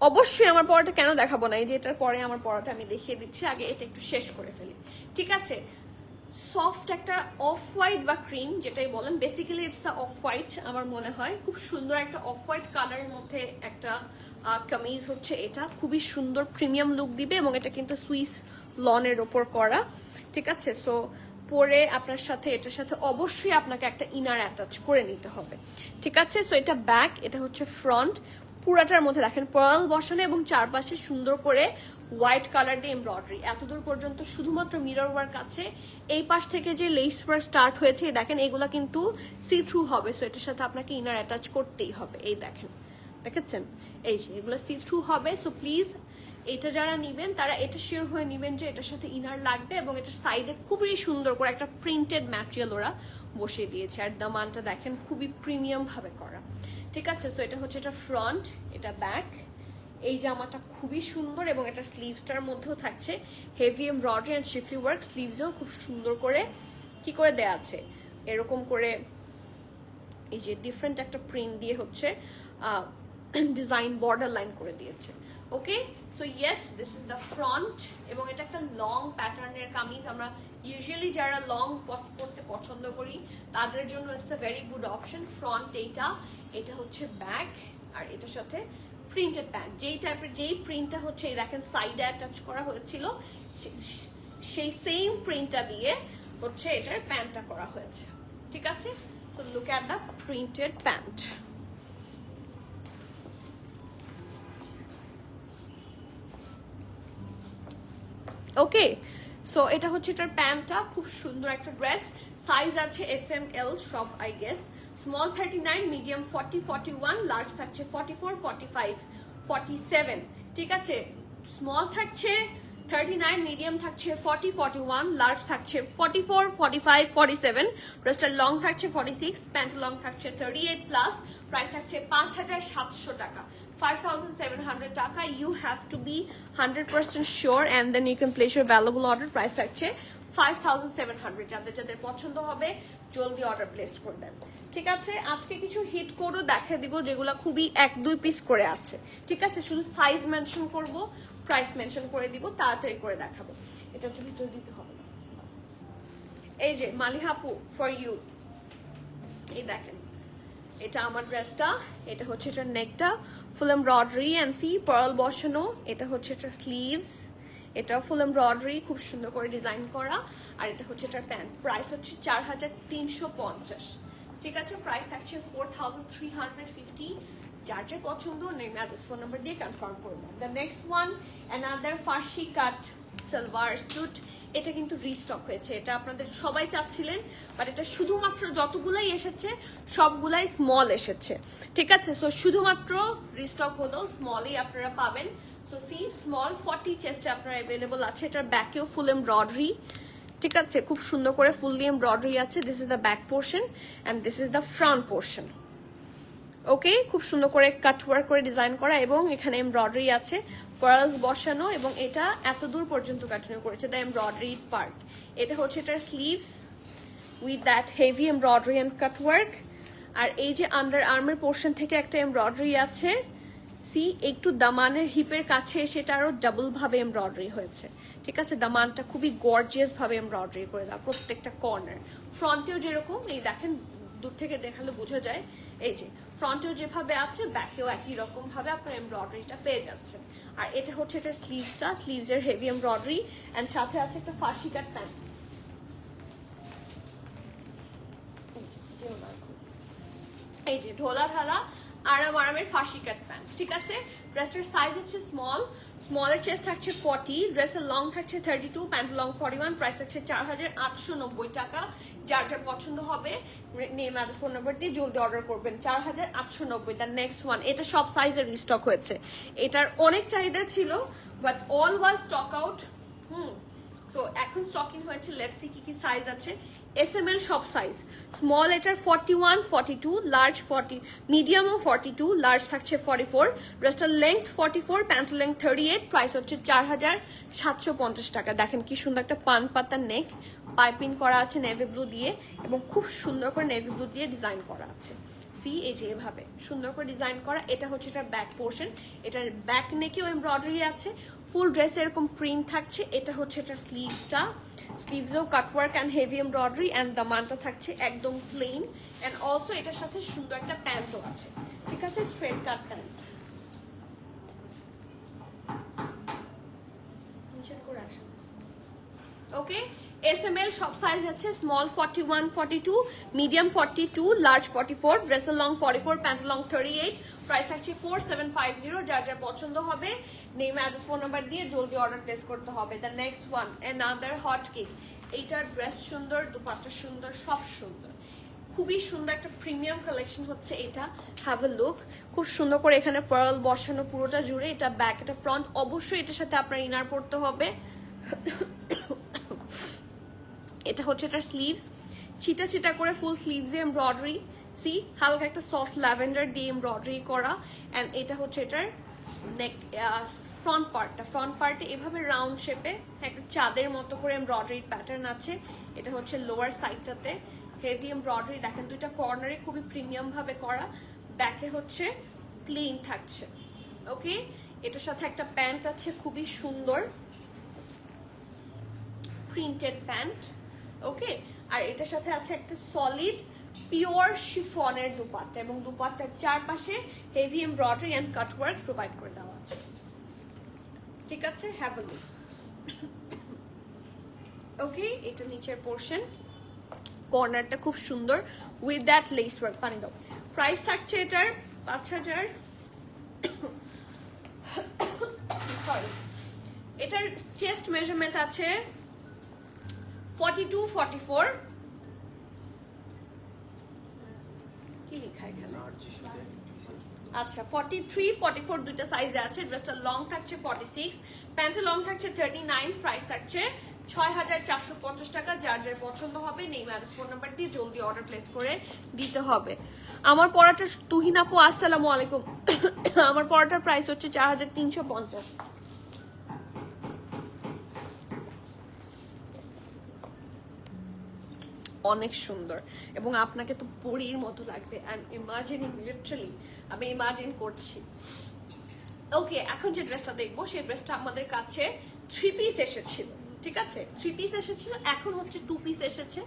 [SPEAKER 1] অবশ্যই আমার পড়াটা কেন দেখাবো না, এই যে এটার পরে আমার পড়াটা আমি দেখিয়ে দিচ্ছি, আগে এটা একটু শেষ করে ফেলি, ঠিক আছে। সফট একটা অফ হোয়াইট বা ক্রিম যেটাই বলেন, basically it's a off white আমার মনে হয়। খুব সুন্দর একটা অফ হোয়াইট কালারের মধ্যে একটা কামিজ হচ্ছে এটা, খুবই সুন্দর প্রিমিয়াম লুক দিবে এবং এটা কিন্তু সুইস লনের ওপর করা, ঠিক আছে। সো পরে আপনার সাথে এটার সাথে অবশ্যই আপনাকে একটা ইনার অ্যাটাচ করে নিতে হবে, ঠিক আছে। সো এটা ব্যাক, এটা হচ্ছে ফ্রন্ট, পুরাটার মধ্যে দেখেন পার্ল বসানো এবং চারপাশে সুন্দর করে হোয়াইট কালার দিয়ে এমব্রয়ডারি, এতদূর পর্যন্ত শুধুমাত্র মিরর ওয়ার্ক আছে। এই পাশ থেকে যে লেস ওয়ার্ক স্টার্ট হয়েছে দেখেন, এগুলা কিন্তু সি থ্রু হবে। সো এটার সাথে আপনাকে ইনার অ্যাটাচ করতেই হবে, এই দেখেন দেখেছেন? এই যে এগুলো সি থ্রু হবে। সো প্লিজ এটা যারা নেবেন তারা এটা শিওর হয়ে নেবেন যে এটার সাথে ইনার লাগবে, এবং এটার সাইডে খুবই সুন্দর করে একটা প্রিন্টেড ম্যাটেরিয়াল ওরা বসিয়ে দিয়েছে। আর দামানটা দেখেন খুবই প্রিমিয়াম ভাবে করা, ঠিক আছে? সো এটা হচ্ছে এটা ফ্রন্ট, এটা ব্যাক। এই জামাটা খুবই সুন্দর, এবং এটা স্লিভসটার মধ্যেও থাকছে heavy embroidery and schiffli work. স্লিভসও খুব সুন্দর করে কি করে দেয়া আছে, এরকম করে এই যে ডিফারেন্ট একটা প্রিন্ট দিয়ে হচ্ছে ডিজাইন বর্ডার লাইন করে দিয়েছে। Okay, so yes, this is the front, এবং এটা একটা লং প্যাটার্নের কামিজ। আমরা ইউজুয়ালি যারা লং পরতে পছন্দ করি তাদের জন্য it's a very good option. Front এইটা, এটা হচ্ছে ব্যাক, আর এটার সাথে প্রিন্টেড প্যান্ট, যেই প্রিন্টটা হচ্ছে এই দেখেন সাইডে অ্যাটাচ করা হয়েছিল, সেই সেম প্রিন্টটা দিয়ে হচ্ছে এটার প্যান্টটা করা হয়েছে, ঠিক আছে? So look at the printed pant. Okay, so এটা হচ্ছে এটার প্যান্টটা, খুব সুন্দর একটা ড্রেস। সাইজ আছে এস এম এল সব I guess. Small 39, medium 40, 41, large থাকছে 44, 45, 47, ঠিক আছে? স্মল থাকছে 39, মিডিয়াম থাকছে 40, 41, লার্জ থাকছে 44, 45, 47, ড্রেসটার লং থাকছে 46, প্যান্ট লং থাকছে 38 প্লাস। প্রাইস থাকছে 5,700 টাকা, 5,700 টাকা। You have to be 100% sure and then you can place your valuable order. Price থাকছে 5,700। যাদের পছন্দ হবে জলদি অর্ডার প্লেস করবেন, ঠিক আছে? আজকে কিছু হিট কোডও দেখা দিব যেগুলো খুবই 1-2 পিস করে আছে, ঠিক আছে? শুধু সাইজ মেনশন করব, প্রাইস মেনশন করে দিব, তাড়াতাড়ি করে দেখাবো। এটা একটু ভিতরে দিতে হবে না। এই যে মালিহাপু ফর ইউ, এই দেখেন এটা আমার ড্রেসটা, এটা হচ্ছে এটার নেকটা full embroidery and sea pearl বসানো। এটা হচ্ছে এটার স্লিভস, এটা ফুল এমব্রয়ডারি খুব সুন্দর করে ডিজাইন করা। আর এটা হচ্ছে এটার প্যান্ট। প্রাইস হচ্ছে 4,350, ঠিক আছে? প্রাইস থাকছে 4,350। যার পছন্দ নেম অ্যাড্রেস ফোন নাম্বার দিয়ে কনফার্ম করবেন। The next one another farshi cut salwar suit. এটা কিন্তু রিস্টক হয়েছে, এটা আপনাদের সবাই চাচ্ছিলেন, বাট এটা শুধুমাত্র যতগুলাই এসেছে সবগুলাই স্মল এসেছে, ঠিক আছে? সো শুধুমাত্র রিস্টক হলো স্মলই আপনারা পাবেন। সো সি স্মল 40 চেস্টে আপনার অ্যাভেলেবল আছে। এটার ব্যাকেও ফুল এমব্রয়ডারি, ঠিক আছে? খুব সুন্দর করে ফুললি এমব্রয়ডারি আছে। This is the back portion and this is the front portion. Okay, খুব সুন্দর করে কাট ওয়ার্ক করে ডিজাইন করা, এবং এখানে এমব্রয়ডারি আছে, পার্লস বসানো, এবং এটা এত দূর পর্যন্ত কন্টিনিউ করেছে দ্য এমব্রয়ডারি পার্ট। এটা হচ্ছে এটার sleeves with that heavy embroidery and cut work. আর এই যে আন্ডার আর্মের পোর্শন থেকে একটা এমব্রয়ডারি আছে, সি একটু দামানের হিপের কাছে এসে এটা আরো ডাবল ভাবে এমব্রয়ডারি হয়েছে, ঠিক আছে? দামানটা খুবই গর্জিয়াস ভাবে এমব্রয়ডারি করে দেওয়া প্রত্যেকটা কর্নার। ফ্রন্টেও যেরকম, এই দেখেন দূর থেকে দেখালে বোঝা যায়, এই যে ফ্রন্টেও যেভাবে আছে ব্যাকেও একই রকম ভাবে আপনার এমব্রয়ডারিটা পেয়ে যাচ্ছেন। আর এটা হচ্ছে এটার স্লিভসটা, স্লিভসের হেভি এমব্রয়ডারি অ্যান্ড সাথে আছে একটা ফার্সি কাট প্যান্ট। এই যে ঢোলা ঢালা আরামের ফার্সি কাট প্যান্ট, ঠিক আছে? ড্রেসটার সাইজ হচ্ছে স্মল, স্মলের চেস্ট থাকছে 40, ড্রেসের লং থাকছে 32, প্যান্ট লং 41, প্রাইস থাকছে 4,890 টাকা। যার পছন্দ হবে নেম অ্যাড্রেস ফোন নাম্বার দিয়ে জলদি অর্ডার করবেন। 4,890। দ্য নেক্সট ওয়ান, এটা সব সাইজের রিস্টক হয়েছে, এটার অনেক চাহিদা ছিল but all was stock out. So এখন স্টকিং হয়েছে, লেটস সি কি সাইজ আছে। এসএমএল সব সাইজ, স্মল এটার 41, 42, লার্জ 40, মিডিয়ামও 42, লার্জ থাকছে 44, ড্রেসটার লেংথ 44, প্যান্ট লেংথ 38, প্রাইস হচ্ছে 4,750 টাকা। দেখেন কি সুন্দর একটা পান পাতার নেক, পাইপিং করা আছে নেভি ব্লু দিয়ে, এবং খুব সুন্দর করে নেভি ব্লু দিয়ে ডিজাইন করা আছে। সি এই যে এভাবে সুন্দর করে ডিজাইন করা। এটা হচ্ছে এটার ব্যাক পোর্শন, এটার ব্যাক নেকেও এমব্রয়ডারি আছে, ফুল ড্রেসে এরকম প্রিন্ট থাকছে। এটা হচ্ছে এটার স্লিভসটা, স্লিভসেও cutwork and heavy embroidery, and দামানটা থাকছে একদম প্লেন, অ্যান্ড অলসো এটার সাথে সুন্দর একটা প্যান্টও আছে, ঠিক আছে? Straight cut pant. Okay, S M L সব সাইজ আছে, স্মল 41, 42, মিডিয়াম 42, লার্জ 44, ড্রেসের লং 44, প্যান্ট লং 38, প্রাইস থাকছে 4,750। যার পছন্দ হবে নেম অ্যাড্রেস ফোন নাম্বার দিয়ে জলদি অর্ডার প্লেস করতে হবে। The next one another hot cake. এইটার ড্রেস সুন্দর, দুপাট্টা সুন্দর, সব সুন্দর, খুবই সুন্দর একটা প্রিমিয়াম কালেকশন হচ্ছে এটা। হ্যাভ এ লুক, খুব সুন্দর করে এখানে পার্ল বসানো পুরোটা জুড়ে। এটা ব্যাক, এটা ফ্রন্ট। অবশ্যই এটার সাথে আপনার ইনার পরতে হবে। এটা হচ্ছে এটার স্লিভস, ছিটা ছিটা করে ফুল স্লিভসে এমব্রয়ডারি। সি হালকা একটা সফট ল্যাভেন্ডার দিয়ে এমব্রয়ডারি করা। অ্যান্ড এটা হচ্ছে এটার নেক ফ্রন্ট পার্টটা। ফ্রন্ট পার্টে এভাবে রাউন্ড শেপে একটা চাঁদের মতো করে এমব্রয়ডারি প্যাটার্ন আছে। এটা হচ্ছে লোয়ার সাইডটাতে হেভি এমব্রয়ডারি। দেখেন দুইটা কর্নারে খুবই প্রিমিয়াম ভাবে করা। ব্যাকে হচ্ছে প্লেন থাকছে। ওকে, এটার সাথে একটা প্যান্ট আছে খুবই সুন্দর প্রিন্টেড প্যান্ট। ওকে, আর এটার সাথে আছে একটা সলিড পিওর শিফনের দুপাট্টা, এবং দুপাট্টার চারপাশে heavy embroidery and cutwork provide করে দেওয়া আছে। ঠিক আছে, হ্যাভ এ লুক। ওকে, এটা নিচের পোর্শন, কর্নারটা খুব সুন্দর উইথ দ্যাট লেস ওয়ার্ক। পানি দাও। প্রাইস থাকছে এটার 5000। সরি, এটার চেস্ট মেজারমেন্ট আছে 42, 44। কি লেখা এখানে? আচ্ছা, 43, 44 দুইটা সাইজে আছে। ড্রেসটা লং থাকছে 46, প্যান্টে লং থাকছে 39। প্রাইস থাকছে 6450 টাকা। যার যার পছন্দ হবে নেই ম্যারেজ ফোন নাম্বার দিয়ে জলদি অর্ডার প্লেস করে দিতে হবে। আমার পড়াটা তুহিন আপু আসসালামু আলাইকুম। আমার পড়াটার প্রাইস হচ্ছে 4350। অনেক সুন্দর, এবং আপনাকে তো পরীর মতো লাগবে। আই এম ইমাজিনিং, লিটারালি আমি ইমাজিন করছি। ওকে, এখন যে ড্রেসটা দেখবো সেই ড্রেসটা আমাদের কাছে 3 পিস এসেছিল। ঠিক আছে, 3 পিস এসেছিল, এখন হচ্ছে 2 পিস এসেছে।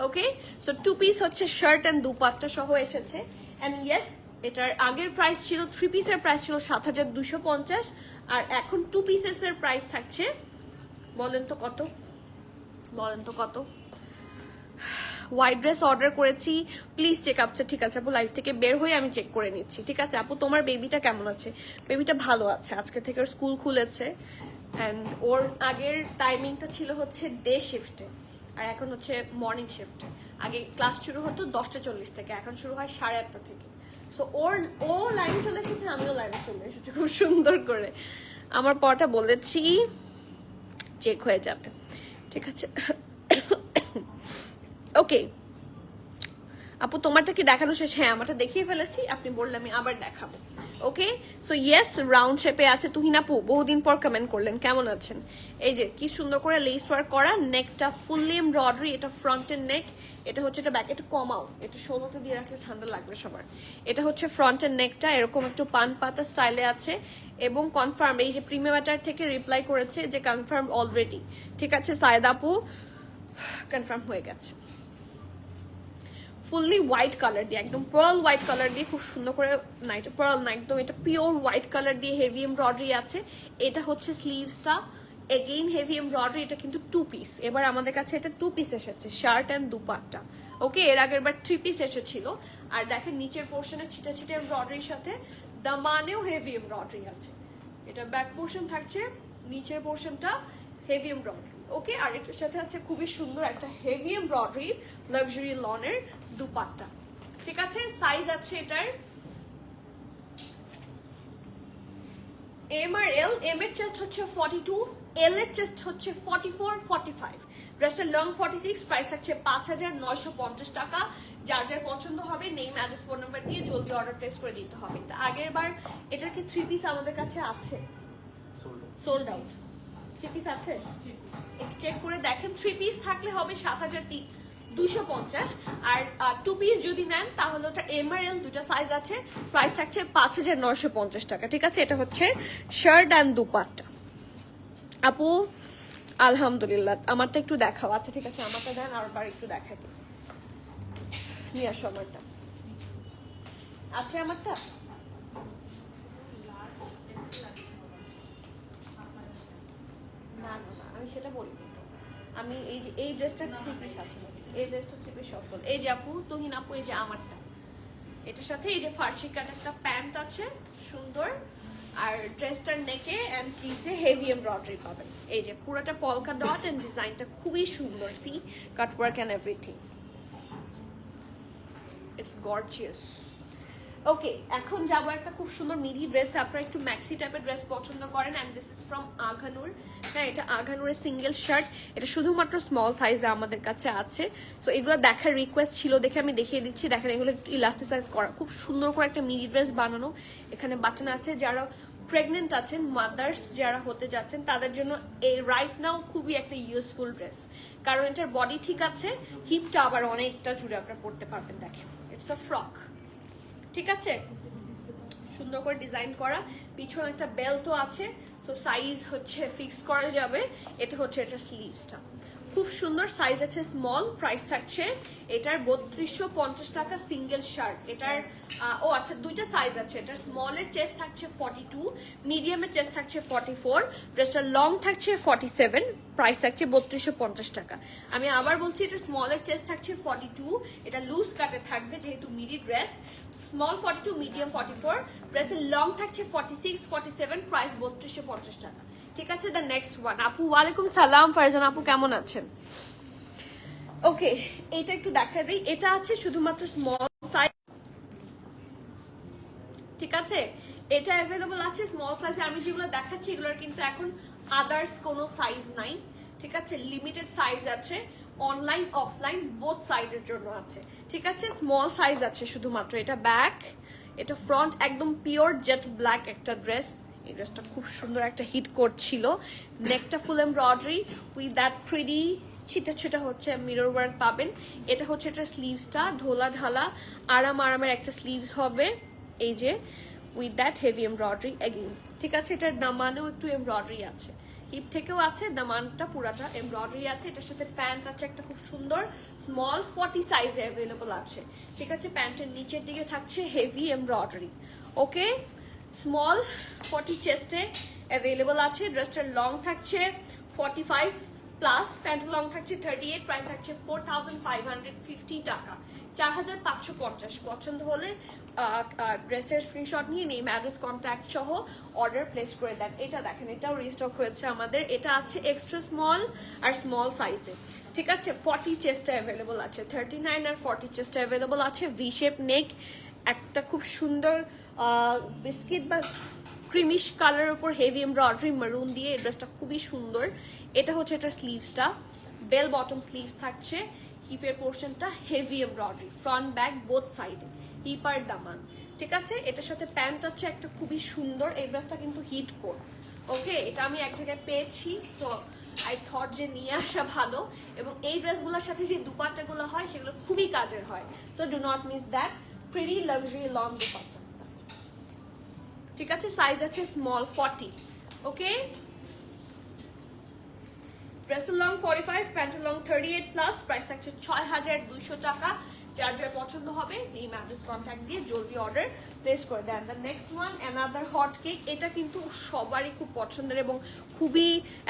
[SPEAKER 1] ওকে, সো 2 পিস হচ্ছে শার্ট এন্ড দুপাট্টা সহ এসেছে। এন্ড ইয়েস, এটার আগের প্রাইস ছিল 3 পিসের প্রাইস ছিল 7250, আর এখন 2 পিসের প্রাইস থাকছে, বলেন তো কত, বলেন তো কত? হোয়াইট ড্রেস অর্ডার করেছি, প্লিজ চেক আপটা। ঠিক আছে আপু, লাইভ থেকে বের হয়ে আমি চেক করে নিচ্ছি। ঠিক আছে আপু, তোমার বেবিটা কেমন আছে? বেবিটা ভালো আছে, আজকে থেকে ওর স্কুল খুলেছে। অ্যান্ড ওর আগের টাইমিংটা ছিল হচ্ছে ডে শিফটে, আর এখন হচ্ছে মর্নিং শিফটে। আগে ক্লাস শুরু হতো 10:40 থেকে, এখন শুরু হয় 8:30 থেকে। সো ও লাইনে চলে এসেছে, আমিও লাইনে চলে এসেছি খুব সুন্দর করে। আমার পড়াটা বলেছি চেক হয়ে যাবে। ঠিক আছে, ওকে আপু, তোমারটা কি দেখানো শেষ? হ্যাঁ, আমারটা দেখিয়ে ফেলেছি, আপনি বললে আমি আবার দেখাবো। ওকে, সো ইয়েস, রাউন্ড শেপে আছে। তুহিন আপু বহুদিন পর কমেন্ট করলেন, কেমন আছেন? এই যে কি সুন্দর করে লেস ওয়ার্ক করা, নেকটা ফুললি এমব্রয়ডারি। এটা ফ্রন্টের নেক, এটা হচ্ছে এটা ব্যাক। এটা কমাও, এটা ষোলোতে দিয়ে রাখলে ঠান্ডা লাগবে সবার। এটা হচ্ছে ফ্রন্টের নেকটা, এরকম একটু পান পাতা স্টাইলে আছে, এবং কনফার্ম। এই যে প্রিমিয়াম ম্যাটার থেকে রিপ্লাই করেছে যে কনফার্ম অলরেডি। ঠিক আছে সায়েদ আপু, কনফার্ম হয়ে গেছে। ফুললি হোয়াইট কালার দিয়ে, একদম পার্ল হোয়াইট কালার দিয়ে, খুব সুন্দর করে, না এটা পার্ল না, একদম এটা পিওর হোয়াইট কালার দিয়ে হেভি এমব্রয়ডারি আছে। এটা হচ্ছে স্লিভসটা, এগেইন হেভি এমব্রয়ডারি। এটা কিন্তু 2 পিস, এবার আমাদের কাছে এটা 2 পিস এসেছে, শার্ট অ্যান্ড দুপাট্টা। ওকে, এর আগের বার 3 পিস এসেছিল। আর দেখেন নিচের পোর্শনে ছিটা ছিটা এমব্রয়ডারির সাথে দামানেও হেভি এমব্রয়ডারি আছে। এটা ব্যাক পোর্শন থাকছে, নিচের পোর্শনটা হেভি এমব্রয়ডারি। ওকে, আর এটার সাথে আছে খুবই সুন্দর একটা হেভি এমব্রয়ডারি লাক্সারি লনের দুপাট্টা। ঠিক আছে, সাইজ আছে এটার এম আর এল। এম এর চেস্ট হচ্ছে 42, এল এর চেস্ট হচ্ছে 44, 45। ড্রেসের লং 46। প্রাইস থাকছে 5950 টাকা। যার যার পছন্দ হবে নেম অ্যাড্রেস ফোন নাম্বার দিয়ে জলদি অর্ডার প্লেস করে দিতে হবে। তা আগের বার এটার কি 3 পিস আমাদের কাছে আছে? Sold out. 3 পিস আছে, একটু চেক করে দেখেন। 3 পিস থাকলে হবে 7250, আর 2 পিস যদি নেন তাহলে ওটা এম আর এল দুটো সাইজ আছে। প্রাইস থাকছে 5950 টাকা। ঠিক আছে, এটা হচ্ছে শার্ট অ্যান্ড দুপাট্টা। আপু আলহামদুলিল্লাহ, আমারটা একটু দেখাও। আচ্ছা ঠিক আছে, আমারটা দেন, আরবার একটু দেখাই, নিয়ে আসো আমারটা। আছে আমারটা? না না না, আমি সেটা বলিনি তো। আমি এই যে এই ড্রেসটা 3 পিস আছে, এই ড্রেসটা 3 পিস সফল। এই যে আপু, তুহিন আপু, এই যে আমারটা, এটার সাথে এই যে ফার্সি কাট একটা প্যান্ট আছে সুন্দর, আর ড্রেসটার নেকে এন্ড স্লিভসে হেভি এমব্রয়ডারি পাবেন। এই যে পুরোটা পলকা ডট এন্ড ডিজাইনটা খুবই সুন্দর, সি cut work and everything. It's gorgeous. Okay, এখন যাবো একটা খুব সুন্দর মিডি ড্রেস। আপনারা একটু ম্যাক্সি টাইপের ড্রেস পছন্দ করেন, অ্যান্ড দিস ইজ ফ্রম আঘানুর। হ্যাঁ, এটা আঘানুরের সিঙ্গেল শার্ট, এটা শুধুমাত্র স্মল সাইজে আমাদের কাছে আছে। সো এগুলো দেখার রিকোয়েস্ট ছিল দেখে আমি দেখিয়ে দিচ্ছি। দেখেন এগুলো একটু ইলাস্টিসাইজ করা, খুব সুন্দর করে একটা মিডি ড্রেস বানানো। এখানে বাটন আছে, যারা প্রেগনেন্ট আছেন, মাদার্স যারা হতে যাচ্ছেন তাদের জন্য এই রাইট নাও খুবই একটা ইউজফুল ড্রেস, কারণ এটার বডি ঠিক আছে, হিপটা আবার অনেকটা জুড়ে আপনারা পড়তে পারবেন। দেখেন ইটস আ ফ্রক, ঠিক আছে, সুন্দর করে ডিজাইন করা, পিছনে একটা বেল্টও আছে। সো সাইজ হচ্ছে ফিক্স করা যাবে। এটা হচ্ছে এটার স্লিভসটা, খুব সুন্দর সাইজ আছে স্মল। প্রাইস থাকছে এটার 3250 টাকা সিঙ্গেল শার্ট। এটার ও আচ্ছা, দুইটা সাইজ আছে। এটার স্মলের চেস্ট থাকছে 42, মিডিয়ামের চেস্ট থাকছে 44, ড্রেসটার লং থাকছে 47। প্রাইস থাকছে 3250 টাকা। আমি আবার বলছি, এটা স্মলের চেস্ট থাকছে 42, এটা লুজ কাটে থাকবে যেহেতু মিডি ড্রেস। স্মল 42, মিডিয়াম 44, ড্রেসের লং থাকছে 46, 47, প্রাইস 3250 টাকা। ঠিক আছে, দ্য নেক্সট ওয়ান। আপু ওয়ালাইকুম সালাম, ফারজান আপু কেমন আছেন? ওকে, এটা একটু দেখা দিই। এটা আছে শুধুমাত্র স্মল সাইজ, ঠিক আছে, এটা অ্যাভেলেবল আছে স্মল সাইজে। আমি যেগুলো দেখাচ্ছি এগুলোর কিন্তু এখন আদার্স কোনো সাইজ নাই, ঠিক আছে, লিমিটেড সাইজ আছে, অনলাইন অফলাইন বোথ সাইডের জন্য আছে, ঠিক আছে। স্মল সাইজ আছে শুধুমাত্র। এটা ব্যাক, এটা ফ্রন্ট, একদম পিওর জেট ব্ল্যাক একটা ড্রেস। এই ড্রেসটা খুব সুন্দর একটা হিট করছিল। নেকটা full embroidery with that pretty ছিটা ছিটা হচ্ছে মিরর ওয়ার্ক পাবেন। এটা হচ্ছে এটা স্লিভসটা, ঢোলা ঢালা আরামের একটা স্লিভস হবে, এই যে with that heavy embroidery again, ঠিক আছে। এটার দামানেও একটু এমব্রয়ডারি আছে, হিপ থেকেও আছে, দামানটা পুরাটা এমব্রয়ডারি আছে। এটার সাথে প্যান্ট আছে একটা খুব সুন্দর স্মল 40 সাইজে অ্যাভেলেবল আছে, ঠিক আছে। প্যান্টের নিচের দিকে থাকছে হেভি এমব্রয়ডারি, ওকে। স্মল 40 চেস্টে অ্যাভেলেবল আছে। ড্রেসটার লং থাকছে 45 প্লাস, প্যান্টের লং থাকছে 38, প্রাইস থাকছে 4550 টাকা, 4550। পছন্দ হলে ড্রেসের স্ক্রিনশট নিয়ে নেই, অ্যাড্রেস কন্ট্যাক্ট সহ অর্ডার প্লেস করে দেন। এটা দেখেন, এটাও রিস্টক হয়েছে আমাদের। এটা আছে এক্সট্রা স্মল আর স্মল সাইজে, ঠিক আছে। 40 চেস্টে অ্যাভেলেবল আছে, 39 আর 40 চেস্টে অ্যাভেলেবল আছে। ভি শেপ নেক, একটা খুব সুন্দর বিস্কিট বা ক্রিমিশ কালারের উপর হেভি এমব্রয়ডারি মারুন দিয়ে এই ড্রেসটা খুবই সুন্দর। এটা হচ্ছে এটার স্লিভসটা, বেল বটম স্লিভস থাকছে। হিপের পোর্শনটা heavy embroidery, front back both সাইডে, হিপ আর দামান, ঠিক আছে। এটার সাথে প্যান্ট আছে একটা খুবই সুন্দর। এই ড্রেসটা কিন্তু হিট কোট, ওকে। এটা আমি এক জায়গায় পেয়েছি, সো আই থট যে নিয়ে আসা ভালো। এবং এই ড্রেসগুলোর সাথে যে দুপাট্টাগুলো হয় সেগুলো খুবই কাজের হয়, so do not miss that. Pretty luxury long dupatta, ঠিক আছে। সাইজ আছে স্মল 40, ওকে। ড্রেসের লং 45, প্যান্টের লং 38 প্লাস, প্রাইস থাকছে 6200 টাকা। যার যার পছন্দ হবে এই ম্যাড্রেস কন্ট্যাক্ট দিয়ে জলদি অর্ডার প্লেস করে দেন। The next one another hot cake. এটা কিন্তু সবারই খুব পছন্দের এবং খুবই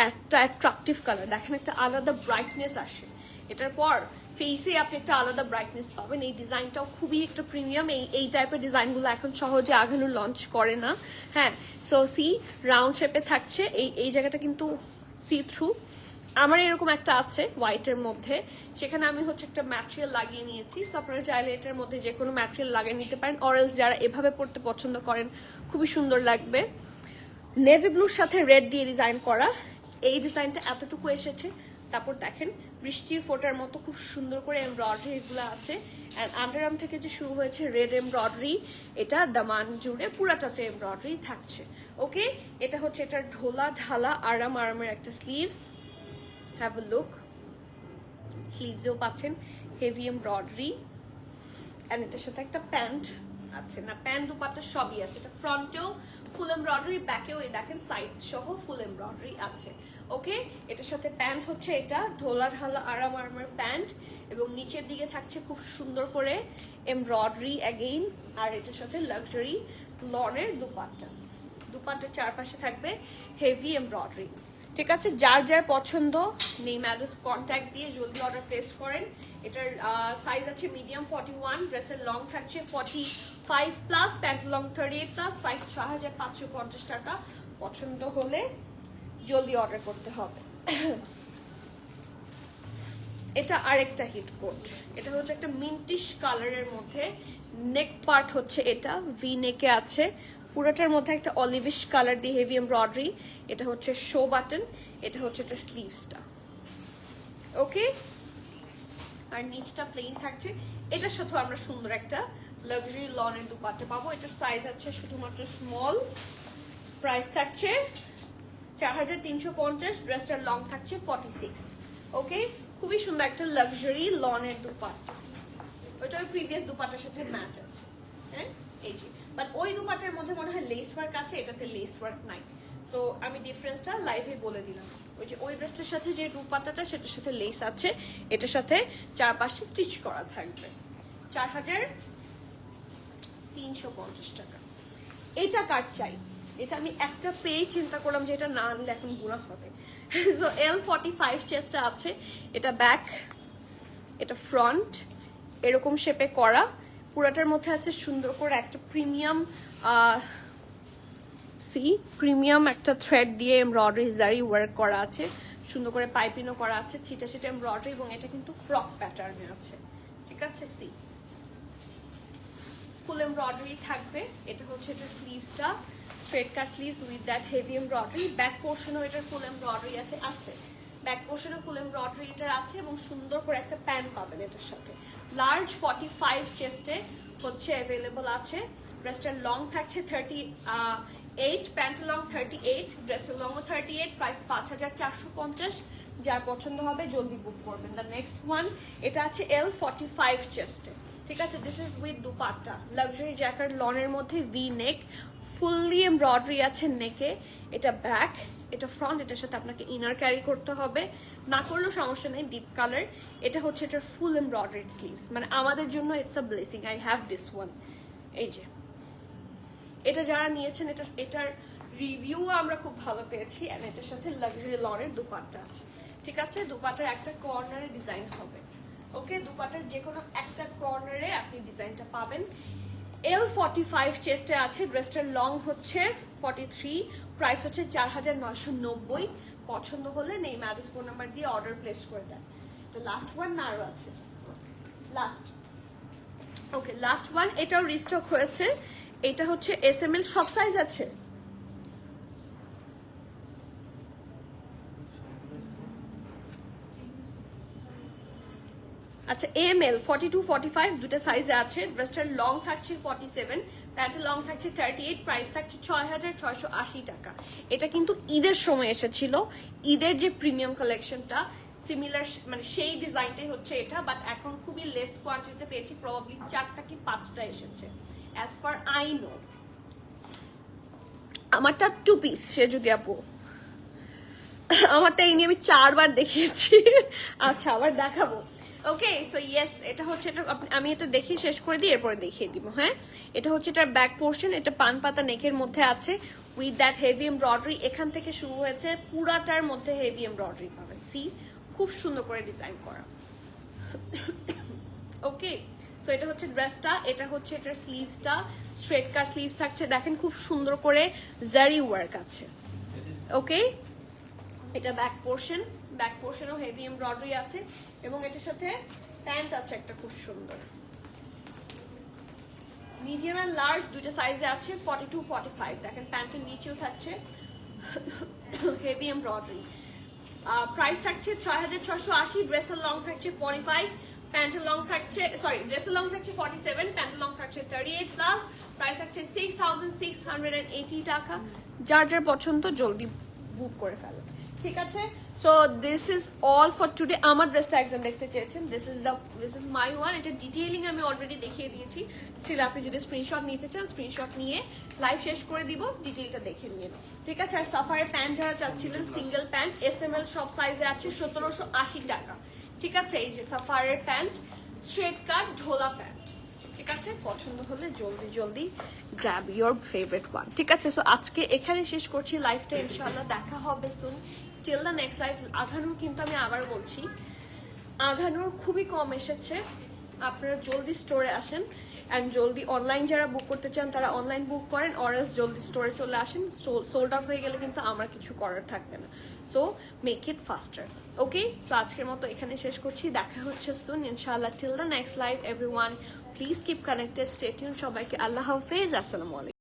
[SPEAKER 1] একটা অ্যাট্রাকটিভ কালার। দেখেন একটা আলাদা ব্রাইটনেস আসে এটার পর, ফেসে আপনি একটা আলাদা ব্রাইটনেস পাবেন। এই ডিজাইনটাও খুবই একটা প্রিমিয়াম। এই টাইপের ডিজাইনগুলো এখন সহজে আঘানু লঞ্চ করে না, হ্যাঁ। সো সি রাউন্ড শেপে থাকছে, এই জায়গাটা কিন্তু সি থ্রু। আমার এরকম একটা আছে হোয়াইটের মধ্যে, সেখানে আমি হচ্ছে একটা ম্যাটেরিয়াল লাগিয়ে নিয়েছি। সো আপনারা চাইলে এটার মধ্যে যে কোনো ম্যাটেরিয়াল লাগিয়ে নিতে পারেন, অরেলস যারা এভাবে পড়তে পছন্দ করেন খুবই সুন্দর লাগবে। নেভি ব্লুর সাথে রেড দিয়ে ডিজাইন করা, এই ডিজাইনটা এতটুকু এসেছে। তারপর দেখেন বৃষ্টির ফোটার মতো খুব সুন্দর করে এমব্রয়ডারি এগুলো আছে। অ্যান্ড আন্ডারআর্ম থেকে যে শুরু হয়েছে রেড এমব্রয়ডারি, এটা দামান জুড়ে পুরাটাতে এমব্রয়ডারি থাকছে, ওকে। এটা হচ্ছে এটার ঢোলা ঢালা আরামের একটা স্লিভস, হ্যাভ আ লুক। স্লিভসেও পাচ্ছেন হেভি এমব্রয়ডারি, অ্যান্ড এটার সাথে একটা প্যান্ট আছে, না প্যান্ট দুপাট্টা সবই আছে। এটা ফ্রন্টেও ফুল এমব্রয়ডারি, ব্যাকেও এই দেখেন সাইড সহ ফুল এমব্রয়ডারি আছে, ওকে। এটার সাথে প্যান্ট হচ্ছে এটা ঢোলা ঢালা আরামের প্যান্ট, এবং নিচের দিকে থাকছে খুব সুন্দর করে এমব্রয়ডারি অ্যাগেইন। আর এটার সাথে লাক্সারি লনের দুপাট্টার চারপাশে থাকবে হেভি এমব্রয়ডারি, ঠিক আছে। যার যার পছন্দ নেম অ্যাড্রেস কন্ট্যাক্ট দিয়ে জলদি অর্ডার প্লেস করেন। এটার সাইজ আছে মিডিয়াম 41, ড্রেসের লং থাকছে 45 প্লাস, প্যান্টের লং 38 প্লাস, প্রাইস 6550 টাকা। পছন্দ হলে জলদি অর্ডার করতে হবে। এটা আরেকটা হিট কোট, এটা হচ্ছে একটা মিন্টিশ কালারের মধ্যে, নেক পার্ট হচ্ছে এটা ভি নেকে আছে, পুরোটার মধ্যে একটা অলিভিশ কালার দিয়ে হেভি এমব্রয়ডারি, এটা হচ্ছে শো বাটন, এটা হচ্ছে এটা স্লিভসটা। ওকে, আর নিচটা প্লেন থাকছে। এটার সাথে আমরা সুন্দর একটা লাক্সারি লনের দুপাট্টা পাবো, এটার সাইজ আছে শুধুমাত্র স্মল, প্রাইস থাকছে 4350, ড্রেসটার লং থাকছে 46। ওকে, খুবই সুন্দর একটা লাক্সারি লনের দুপাট্টা, ওইটা ওই প্রিভিয়াস দুপাট্টার সাথে ম্যাচ আছে। হ্যাঁ, এই যে, বাট ওই দুপাট্টার মধ্যে মনে হয় লেস ওয়ার্ক আছে, এটাতে লেস ওয়ার্ক নাই। সো আমি ডিফারেন্সটা লাইভে বলে দিলাম। ওই যে ওই ড্রেসটার সাথে যে দুপাট্টাটা সেটার সাথে লেস আছে, এটার সাথে চারপাশে স্টিচ করা থাকবে। 4350 টাকা। এটা কার চাই? এটা আমি একটা পেয়ে চিন্তা করলাম যে এটা না আনলে এখন গুণা হবে। সো L45 চেস্টটা আছে, এটা ব্যাক, এটা ফ্রন্ট, এরকম শেপে করা, পুরাটার মধ্যে আছে সুন্দর করে একটা প্রিমিয়াম একটা থ্রেড দিয়ে এমব্রয়ডারি জারি ওয়ার্ক করা আছে, সুন্দর করে পাইপিংও করা আছে, ছিটা ছিটা এমব্রয়ডারি, এবং এটা কিন্তু ফ্রক প্যাটার্নে আছে। ঠিক আছে, ফুল এমব্রয়ডারি থাকবে। এটা হচ্ছে এটা স্লিভসটা, straight cut sleeves with that heavy embroidery, back পোর্শনও এটার ফুল এমব্রয়ডারি আছে, ব্যাক পোর্শনও ফুল এমব্রয়ডারি এটার আছে, এবং সুন্দর করে একটা প্যান্ট পাবেন এটার সাথে। লার্জ 45 চেস্টে হচ্ছে অ্যাভেলেবল আছে। ড্রেসটার লং থাকছে 38, প্যান্টের লং 38, ড্রেসের লংও 38, প্রাইস 5450। যার পছন্দ হবে জলদি বুক করবেন। দ্য নেক্সট ওয়ান, এটা আছে L45 চেস্টে। ঠিক আছে, this is with dupatta, luxury jacket লনের মধ্যে ভি নেক, ফুললি এমব্রয়ডারি আছে নেকে, এটা ব্যাক, এটা ফ্রন্ট, এটার সাথে আপনাকে ইনার ক্যারি করতে হবে, না করলেও সমস্যা নেই, ডিপ কালার। এটা হচ্ছে এটার ফুল এমব্রয়ডারি স্লিভস, মানে আমাদের জন্য it's a blessing, I have this one. এই যে, এটা যারা নিয়েছেন এটার রিভিউ আমরা খুব ভালো পেয়েছি, এন্ড এটার সাথে লাক্সারি লনের দুপাট্টা আছে। ঠিক আছে, দুপাট্টার একটা কর্নারে ডিজাইন হবে। ওকে, দুপাট্টার যে কোনো একটা কর্নারে আপনি ডিজাইনটা পাবেন। L45 চেস্টে আছে, ড্রেসটার লং হচ্ছে 43, প্রাইস হচ্ছে 4990। পছন্দ হলে নেই ম্যারেজ ফোন নাম্বার দিয়ে অর্ডার প্লেস করে দেন। তো লাস্ট ওয়ান না আরো আছে? লাস্ট ওয়ান, এটাও রিস্টক হয়েছে। এটা হচ্ছে SML, সব সাইজ আছে। আচ্ছা, ML 42 45 দুটো সাইজে আছে। ড্রেসটার লং থাকছে 47, প্যান্টের লং থাকছে 38, প্রাইস থাকছে 6680 টাকা। এটা কিন্তু ঈদের সময় এসেছিল, ঈদের যে প্রিমিয়াম কালেকশনটা সিমিলার, মানে সেই ডিজাইনটাই হচ্ছে এটা, বাট এখন খুবই লেস কোয়ান্টিটিতে পেয়েছি, প্রবাবলি 4টা কি 5টা এসেছে অ্যাজ পার আই নো। আমারটা 2 পিস, সে যদি আপু আমারটা এই নিয়ে আমি 4 বার দেখিয়েছি। আচ্ছা, আবার দেখাবো। ওকে, সো ইয়েস, এটা হচ্ছে এটা, আমি এটা দেখে শেষ করে দিই, এরপরে দেখিয়ে দিব। হ্যাঁ, এটা হচ্ছে এটার ব্যাক পোর্শন, এটা পান পাতা নেকের মধ্যে আছে উইথ দ্যাট হেভি এমব্রয়ডারি। এখান থেকে শুরু হয়েছে, পুরাটার মধ্যে হেভি এমব্রয়ডারি পাবেন। খুব সুন্দর করে ডিজাইন করা। ওকে, সো এটা হচ্ছে ড্রেসটা, এটা হচ্ছে এটার স্লিভসটা, স্ট্রেট কাট স্লিভস থাকছে, দেখেন খুব সুন্দর করে জারি ওয়ার্ক আছে। ওকে, এটা ব্যাক পোর্শনও হেভি এমব্রয়ডারি আছে, এবং এটার সাথে প্যান্ট আছে একটা খুব সুন্দর। মিডিয়াম এন্ড লার্জ দুইটা সাইজে আছে, 42 45। দেখেন প্যান্টের নিচেও থাকছে হেভি এমব্রয়ডারি। প্রাইস থাকছে 6680, ড্রেসের লং থাকছে 45, প্যান্টের লং থাকছে ড্রেসের লং থাকছে 47, প্যান্টের লং থাকছে 38 প্লাস, প্রাইস থাকছে 6680 টাকা। যার যার পছন্দ জলদি বুক করে ফেলো। ঠিক আছে, so this is all for today. আমার ড্রেসটা একজন দেখতে চেয়েছেন, দিস ইজ মাই ওয়ান। এটা ডিটেইলিং আমি অলরেডি দেখিয়ে দিয়েছি, ছিল আপনি যদি স্ক্রিনশট নিতে চান স্ক্রিনশট নিয়ে লাইভ শেষ করে দিব, ডিটেইলটা দেখে নিয়ে। ঠিক আছে, আর সাফারের প্যান্ট যারা চাচ্ছিলেন সিঙ্গেল প্যান্ট, SML সব সাইজে আছে 1780 টাকা। ঠিক আছে, এই যে সাফারের প্যান্ট, স্ট্রেট কাট ঢোলা প্যান্ট। ঠিক আছে, পছন্দ হলে জলদি গ্র্যাব ইয়োর ফেভারিট ওয়ান। ঠিক আছে, সো আজকে এখানে শেষ করছি লাইভটা, ইনশাআল্লাহ দেখা হবে soon. Till the next live. Agha Noor কিন্তু আমি আবার বলছি, আঘানুর খুবই কম এসেছে, আপনারা জলদি স্টোরে আসেন অ্যান্ড জলদি অনলাইন যারা বুক করতে চান তারা অনলাইন বুক করেন, অরেস জলদি স্টোরে চলে আসেন। সোল্ড আউট হয়ে গেলে কিন্তু আমার কিছু করার থাকবে না। So make it ফাস্টার। Okay, so আজকের মতো এখানে শেষ করছি, দেখা হচ্ছে সুন ইনশাআল্লাহ। Till the next live everyone, please keep connected, stay tune. সবাইকে আল্লাহ হাফেজ, আসসালামু আলাইকুম।